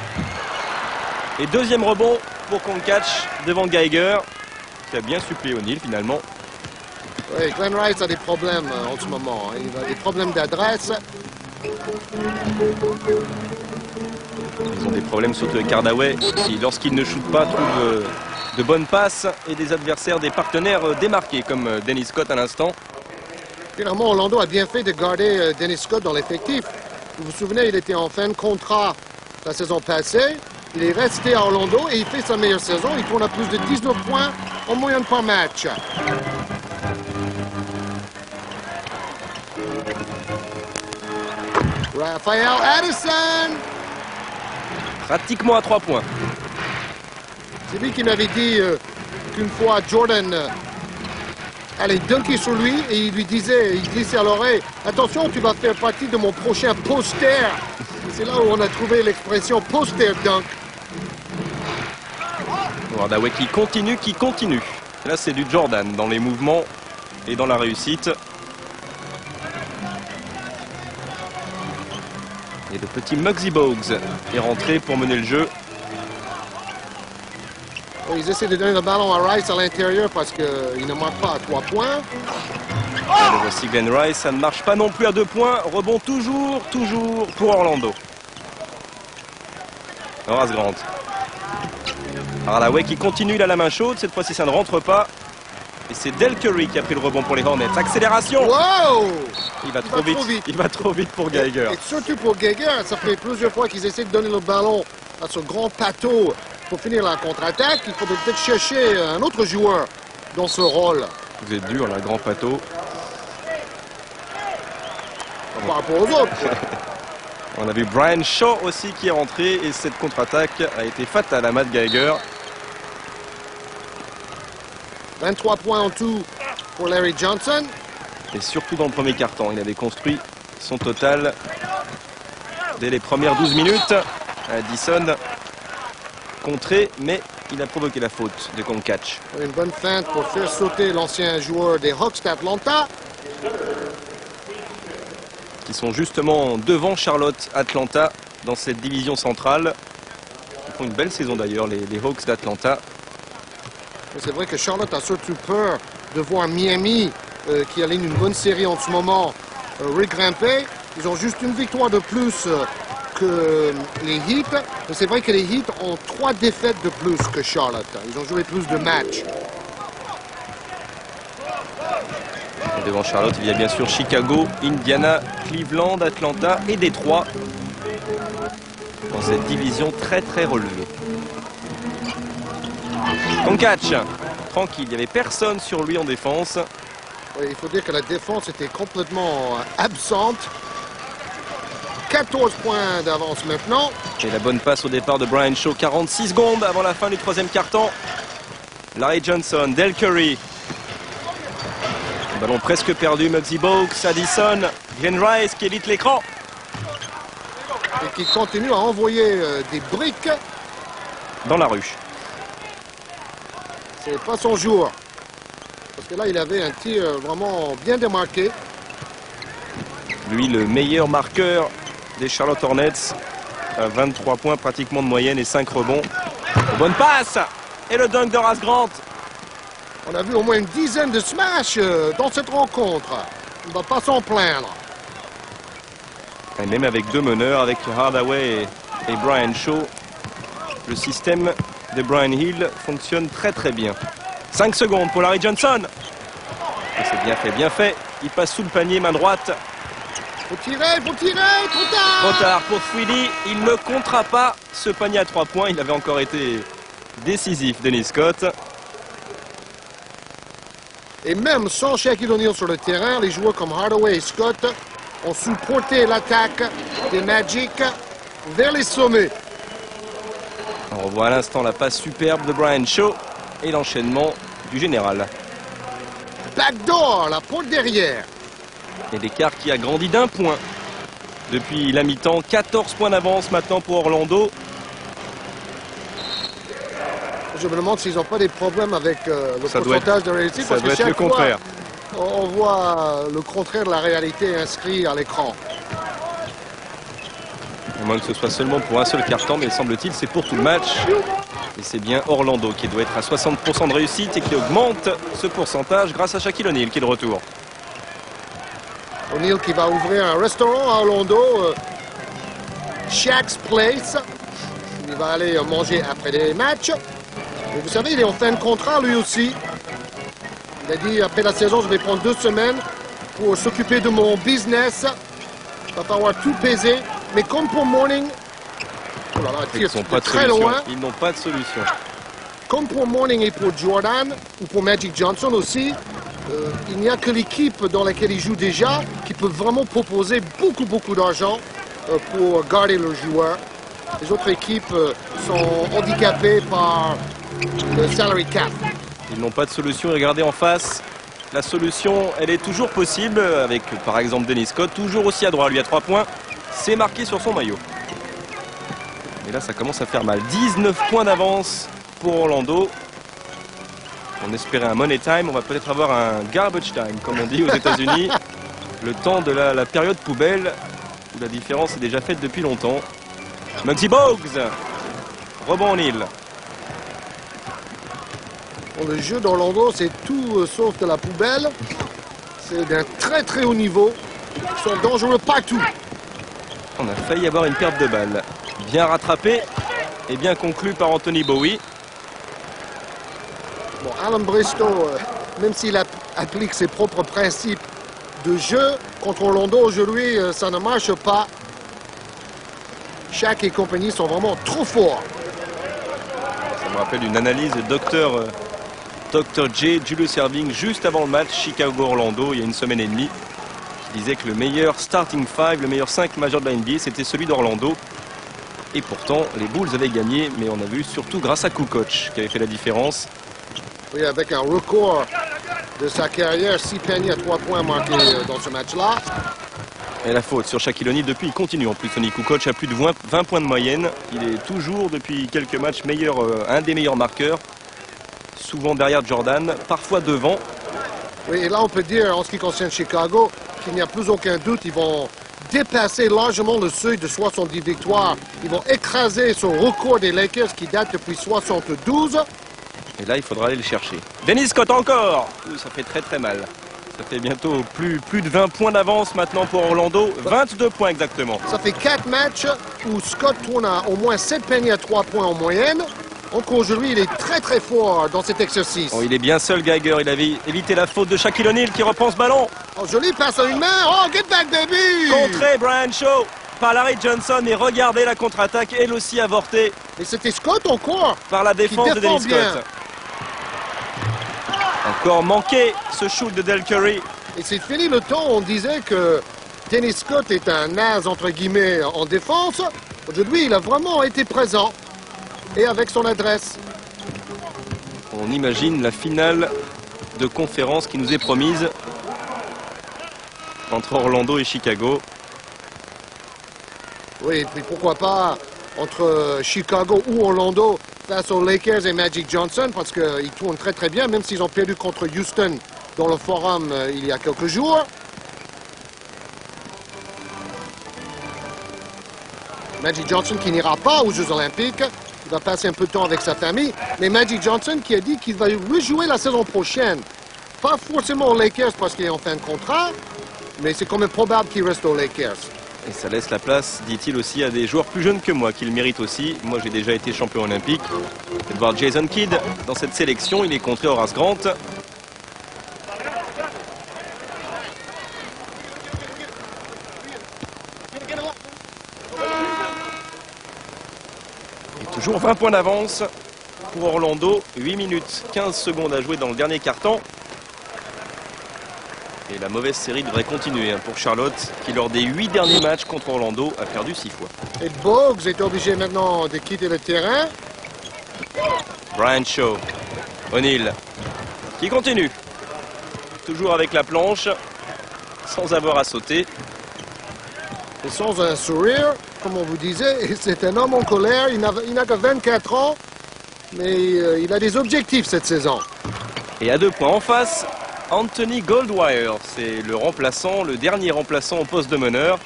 Et deuxième rebond pour Konkach devant Geiger, qui a bien suppléé O'Neal finalement. Oui, Glenn Rice a des problèmes en ce moment. Hein. Il a des problèmes d'adresse. Ils ont des problèmes surtout avec Hardaway, qui lorsqu'il ne shoot pas trouve de bonnes passes et des adversaires, des partenaires démarqués comme Dennis Scott à l'instant. Finalement, Orlando a bien fait de garder Dennis Scott dans l'effectif. Vous vous souvenez, il était en fin de contrat la saison passée. Il est resté à Orlando et il fait sa meilleure saison. Il tourne à plus de 19 points en moyenne par match. Raphael Addison. Pratiquement à 3 points. C'est lui qui m'avait dit qu'une fois Jordan allait dunker sur lui et il lui disait, il glissait à l'oreille, attention, tu vas faire partie de mon prochain poster. C'est là où on a trouvé l'expression poster dunk. Hardaway qui continue. Et là, c'est du Jordan dans les mouvements et dans la réussite. Et le petit Muggsy Bogues est rentré pour mener le jeu. Ils essaient de donner le ballon à Rice à l'intérieur parce qu'il ne marque pas à 3 points. Et voici Glenn Rice, ça ne marche pas non plus à 2 points. Rebond toujours pour Orlando. Horace Grant. Hardaway qui continue, il a la main chaude. Cette fois-ci, ça ne rentre pas. Et c'est Del Curry qui a pris le rebond pour les Hornets. Accélération. Wow! Il va trop vite. Il va trop vite pour Geiger. Et surtout pour Geiger, ça fait plusieurs fois qu'ils essaient de donner le ballon à ce grand pato pour finir la contre-attaque. Il faut peut-être chercher un autre joueur dans ce rôle. Vous êtes dur, là, grand pato. Par rapport aux autres. On a vu Brian Shaw aussi qui est rentré et cette contre-attaque a été fatale à Matt Geiger. 23 points en tout pour Larry Johnson. Et surtout dans le premier quart-temps, il avait construit son total dès les premières 12 minutes. Addison contré, mais il a provoqué la faute de Concatch. Une bonne feinte pour faire sauter l'ancien joueur des Hawks d'Atlanta. Qui sont justement devant Charlotte Atlanta dans cette division centrale. Ils font une belle saison d'ailleurs, les Hawks d'Atlanta. C'est vrai que Charlotte a surtout peur de voir Miami, qui aligne une bonne série en ce moment, regrimper. Ils ont juste une victoire de plus que les Heat. Mais c'est vrai que les Heat ont 3 défaites de plus que Charlotte. Ils ont joué plus de matchs. Et devant Charlotte, il y a bien sûr Chicago, Indiana, Cleveland, Atlanta et Détroit. Dans cette division très relevée. Concatch, tranquille, il n'y avait personne sur lui en défense. Oui, il faut dire que la défense était complètement absente. 14 points d'avance maintenant. Et la bonne passe au départ de Brian Shaw, 46 secondes avant la fin du troisième quart-temps. Larry Johnson, Del Curry. Ballon presque perdu, Muggsy Bogues, Addison, Glenn Rice qui évite l'écran. Et qui continue à envoyer des briques dans la rue. C'est pas son jour. Parce que là, il avait un tir vraiment bien démarqué. Lui, le meilleur marqueur des Charlotte Hornets. 23 points pratiquement de moyenne et 5 rebonds. Bonne passe. Et le dunk de Horace Grant. On a vu au moins une dizaine de smash dans cette rencontre. On ne va pas s'en plaindre. Et même avec 2 meneurs, avec Hardaway et Brian Shaw, le système de Brian Hill fonctionne très bien. 5 secondes pour Larry Johnson. Et c'est bien fait. Il passe sous le panier, main droite. Faut tirer, trop tard. Trop tard pour Fouili. Il ne comptera pas ce panier à 3 points. Il avait encore été décisif, Dennis Scott. Et même sans Shaquille O'Neal sur le terrain, les joueurs comme Hardaway et Scott ont supporté l'attaque des Magic vers les sommets. On revoit à l'instant la passe superbe de Brian Shaw et l'enchaînement du général. Backdoor, la porte derrière. Et l'écart qui a grandi d'1 point depuis la mi-temps. 14 points d'avance maintenant pour Orlando. Je me demande s'ils n'ont pas des problèmes avec le pourcentage de réussite. Ça doit être le contraire. On voit le contraire de la réalité inscrit à l'écran. À moins que ce soit seulement pour un seul quart-temps, mais semble-t-il c'est pour tout le match. Et c'est bien Orlando qui doit être à 60% de réussite et qui augmente ce pourcentage grâce à Shaquille O'Neal qui est de retour. O'Neal qui va ouvrir un restaurant à Orlando, Shaq's Place. Il va aller manger après les matchs. Et vous savez, il est en fin de contrat lui aussi. Il a dit après la saison, je vais prendre 2 semaines pour s'occuper de mon business. Il va falloir tout peser. Mais comme pour Mourning, oh là là, ils sont pas très loin. Ils n'ont pas de solution. Comme pour Mourning et pour Jordan, ou pour Magic Johnson aussi, il n'y a que l'équipe dans laquelle ils jouent déjà qui peut vraiment proposer beaucoup d'argent pour garder le joueur. Les autres équipes sont handicapées par le salary cap. Ils n'ont pas de solution et regardez en face. La solution, elle est toujours possible avec par exemple Dennis Scott, toujours aussi adroit, lui à 3 points. C'est marqué sur son maillot. Mais là, ça commence à faire mal. 19 points d'avance pour Orlando. On espérait un money time, on va peut-être avoir un garbage time, comme on dit aux États-Unis. Le temps de la période poubelle, où la différence est déjà faite depuis longtemps. Muggsy Bogues, rebond en île. Bon, le jeu d'Orlando, c'est tout sauf de la poubelle. C'est d'un très très haut niveau. Ils sont dangereux partout. On a failli avoir une perte de balle. Bien rattrapé et bien conclu par Anthony Bowie. Bon, Alan Bristow, même s'il applique ses propres principes de jeu, contre Orlando aujourd'hui, ça ne marche pas. Shaq et compagnie sont vraiment trop forts. Ça me rappelle une analyse de Dr. J. Julius Erving juste avant le match Chicago-Orlando il y a une semaine et demie. Qui disait que le meilleur starting 5, le meilleur 5 majeur de la NBA, c'était celui d'Orlando. Et pourtant, les Bulls avaient gagné, mais on a vu surtout grâce à Kukoc qui avait fait la différence. Oui, avec un record de sa carrière, 6 paniers à 3 points marqués dans ce match-là. Et la faute sur Shaquille O'Neal depuis, il continue en plus. Tony Kukoc a plus de 20 points de moyenne. Il est toujours, depuis quelques matchs, un des meilleurs marqueurs. Souvent derrière Jordan, parfois devant. Oui, et là on peut dire, en ce qui concerne Chicago, qu'il n'y a plus aucun doute, ils vont dépasser largement le seuil de 70 victoires. Ils vont écraser ce record des Lakers qui date depuis 72. Et là, il faudra aller le chercher. Dennis Scott encore. Ça fait très très mal. Ça fait bientôt plus de 20 points d'avance maintenant pour Orlando. 22 points exactement. Ça fait 4 matchs où Scott tourne à au moins 7 paniers à 3 points en moyenne. Donc aujourd'hui, il est très très fort dans cet exercice. Oh, il est bien seul, Geiger. Il avait évité la faute de Shaquille O'Neal qui reprend ce ballon. Oh, joli passe à une main. Oh, get back baby. Contré Brian Shaw par Larry Johnson. Et regardez la contre-attaque, elle aussi avortée. Et c'était Scott encore par la défense de Dennis Scott. Encore manqué ce shoot de Del Curry. Et c'est fini le temps où on disait que Dennis Scott est un naze entre guillemets en défense. Aujourd'hui, il a vraiment été présent et avec son adresse. On imagine la finale de conférence qui nous est promise entre Orlando et Chicago. Oui, et puis pourquoi pas entre Chicago ou Orlando face aux Lakers et Magic Johnson, parce qu'ils tournent très très bien, même s'ils ont perdu contre Houston dans le forum il y a quelques jours. Magic Johnson qui n'ira pas aux Jeux Olympiques, il va passer un peu de temps avec sa famille, mais Magic Johnson qui a dit qu'il va rejouer la saison prochaine. Pas forcément aux Lakers parce qu'il est en fin de contrat, mais c'est quand même probable qu'il reste aux Lakers. Et ça laisse la place, dit-il aussi, à des joueurs plus jeunes que moi, qui le méritent aussi. Moi, j'ai déjà été champion olympique. Et de voir Jason Kidd dans cette sélection, il est contré Horace Grant. Et toujours 20 points d'avance pour Orlando. 8 minutes 15 secondes à jouer dans le dernier quart-temps. Et la mauvaise série devrait continuer pour Charlotte, qui lors des 8 derniers matchs contre Orlando a perdu 6 fois. Et Bogues est obligé maintenant de quitter le terrain. Brian Shaw, O'Neal, qui continue. Toujours avec la planche, sans avoir à sauter. Et sans un sourire, comme on vous disait, c'est un homme en colère, il n'a que 24 ans, mais il a des objectifs cette saison. Et à 2 points en face, Anthony Goldwire, c'est le remplaçant, le dernier remplaçant au poste de meneur,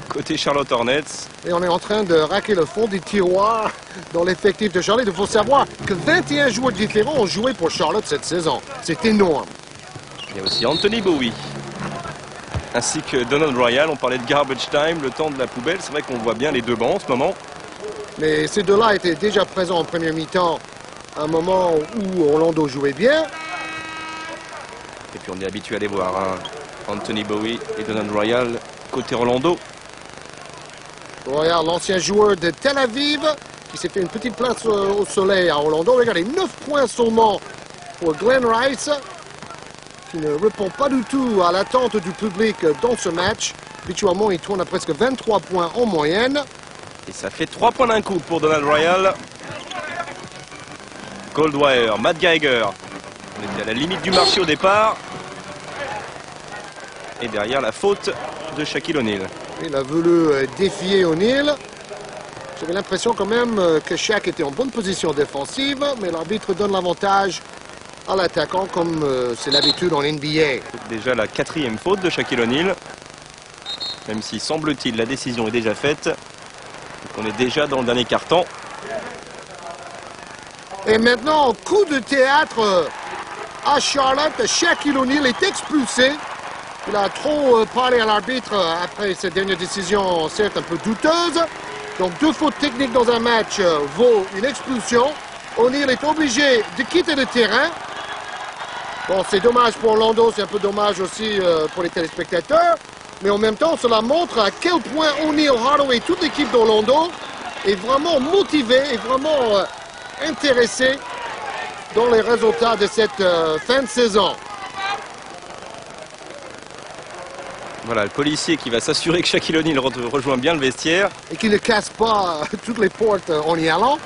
côté Charlotte Hornets. Et on est en train de raquer le fond des tiroirs dans l'effectif de Charlotte. Il faut savoir que 21 joueurs différents ont joué pour Charlotte cette saison. C'est énorme. Il y a aussi Anthony Bowie, ainsi que Donald Royal. On parlait de garbage time, le temps de la poubelle. C'est vrai qu'on voit bien les deux bancs en ce moment. Mais ces deux-là étaient déjà présents en première mi-temps, à un moment où Orlando jouait bien. Et puis on est habitué à les voir, hein. Anthony Bowie et Donald Royal côté Orlando. Royal, l'ancien joueur de Tel Aviv, qui s'est fait une petite place au soleil à Orlando. Regardez, 9 points seulement pour Glenn Rice, qui ne répond pas du tout à l'attente du public dans ce match. Habituellement, il tourne à presque 23 points en moyenne. Et ça fait 3 points d'un coup pour Donald Royal. Goldwire, Matt Geiger. On était à la limite du marché au départ. Et derrière la faute de Shaquille O'Neal. Il a voulu défier O'Neal. J'avais l'impression quand même que Shaq était en bonne position défensive, mais l'arbitre donne l'avantage à l'attaquant comme c'est l'habitude en NBA. Déjà la 4e faute de Shaquille O'Neal. Même si semble-t-il la décision est déjà faite. Donc on est déjà dans le dernier quart-temps. Et maintenant, coup de théâtre à Charlotte, Shaquille O'Neal est expulsé. Il a trop parlé à l'arbitre après cette dernière décision, certes un peu douteuse. Donc 2 fautes techniques dans un match vaut une expulsion. O'Neal est obligé de quitter le terrain. Bon, c'est dommage pour Orlando, c'est un peu dommage aussi pour les téléspectateurs. Mais en même temps, cela montre à quel point O'Neal, Hardaway et toute l'équipe d'Orlando est vraiment motivée et vraiment intéressée dans les résultats de cette fin de saison. Voilà, le policier qui va s'assurer que Shaquille O'Neal rejoint bien le vestiaire. Et qui ne casse pas toutes les portes en y allant.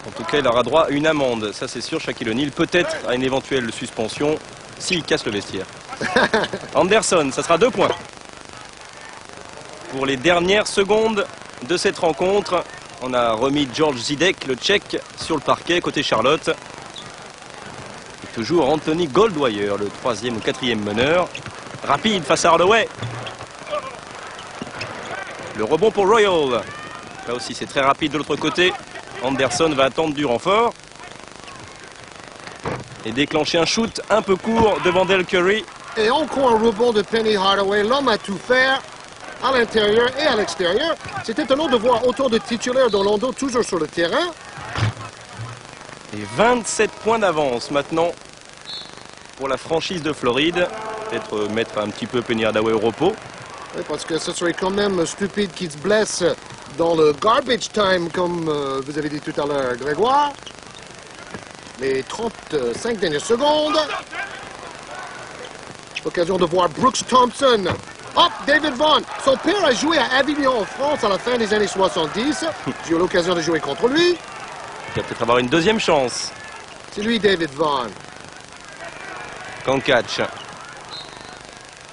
En tout cas, il aura droit à une amende. Ça, c'est sûr, Shaquille O'Neal, peut-être à une éventuelle suspension s'il casse le vestiaire. Anderson, ça sera 2 points. Pour les dernières secondes de cette rencontre, on a remis George Zidek, le Tchèque, sur le parquet côté Charlotte. Et toujours Anthony Goldwire, le 3e ou 4e meneur. Rapide face à Hardaway. Le rebond pour Royal. Là aussi, c'est très rapide de l'autre côté. Anderson va attendre du renfort. Et déclencher un shoot un peu court devant Del Curry. Et encore un rebond de Penny Hardaway. L'homme a tout fait à l'intérieur et à l'extérieur. C'est étonnant de voir autant de titulaires d'Orlando toujours sur le terrain. Et 27 points d'avance maintenant pour la franchise de Floride. Peut-être mettre un petit peu Penny Hardaway au repos. Oui, parce que ce serait quand même stupide qu'il se blesse dans le garbage time, comme vous avez dit tout à l'heure, Grégoire. Les 35 dernières secondes. L'occasion de voir Brooks Thompson. Hop, David Vaughn. Son père a joué à Avignon en France à la fin des années 70. J'ai eu l'occasion de jouer contre lui. Il va peut-être avoir une 2e chance. C'est lui, David Vaughn. Can't catch.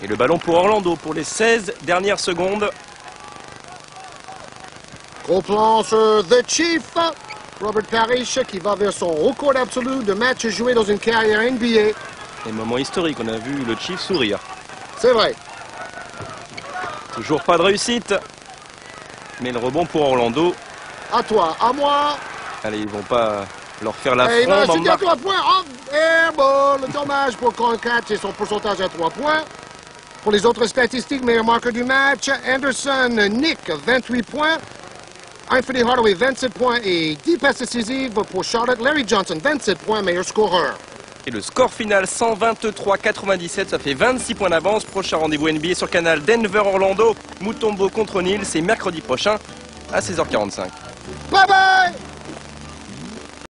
Et le ballon pour Orlando pour les 16 dernières secondes. Gros plan sur The Chief. Robert Parrish qui va vers son record absolu de matchs joués dans une carrière NBA. Et moment historique, on a vu le Chief sourire. C'est vrai. Toujours pas de réussite. Mais le rebond pour Orlando. À toi, à moi. Allez, ils vont pas leur faire la Il va fronde. shooter à 3 points. Oh, airball. Dommage pour Concat et son pourcentage à 3 points. Pour les autres statistiques, meilleur marqueur du match, Anderson, Nick, 28 points. Anthony Hardaway, 27 points et 10 passes décisives pour Charlotte. Larry Johnson, 27 points, meilleur scoreur. Et le score final, 123-97, ça fait 26 points d'avance. Prochain rendez-vous NBA sur Canal Denver-Orlando. Mutombo contre O'Neal, c'est mercredi prochain à 16h45. Bye bye!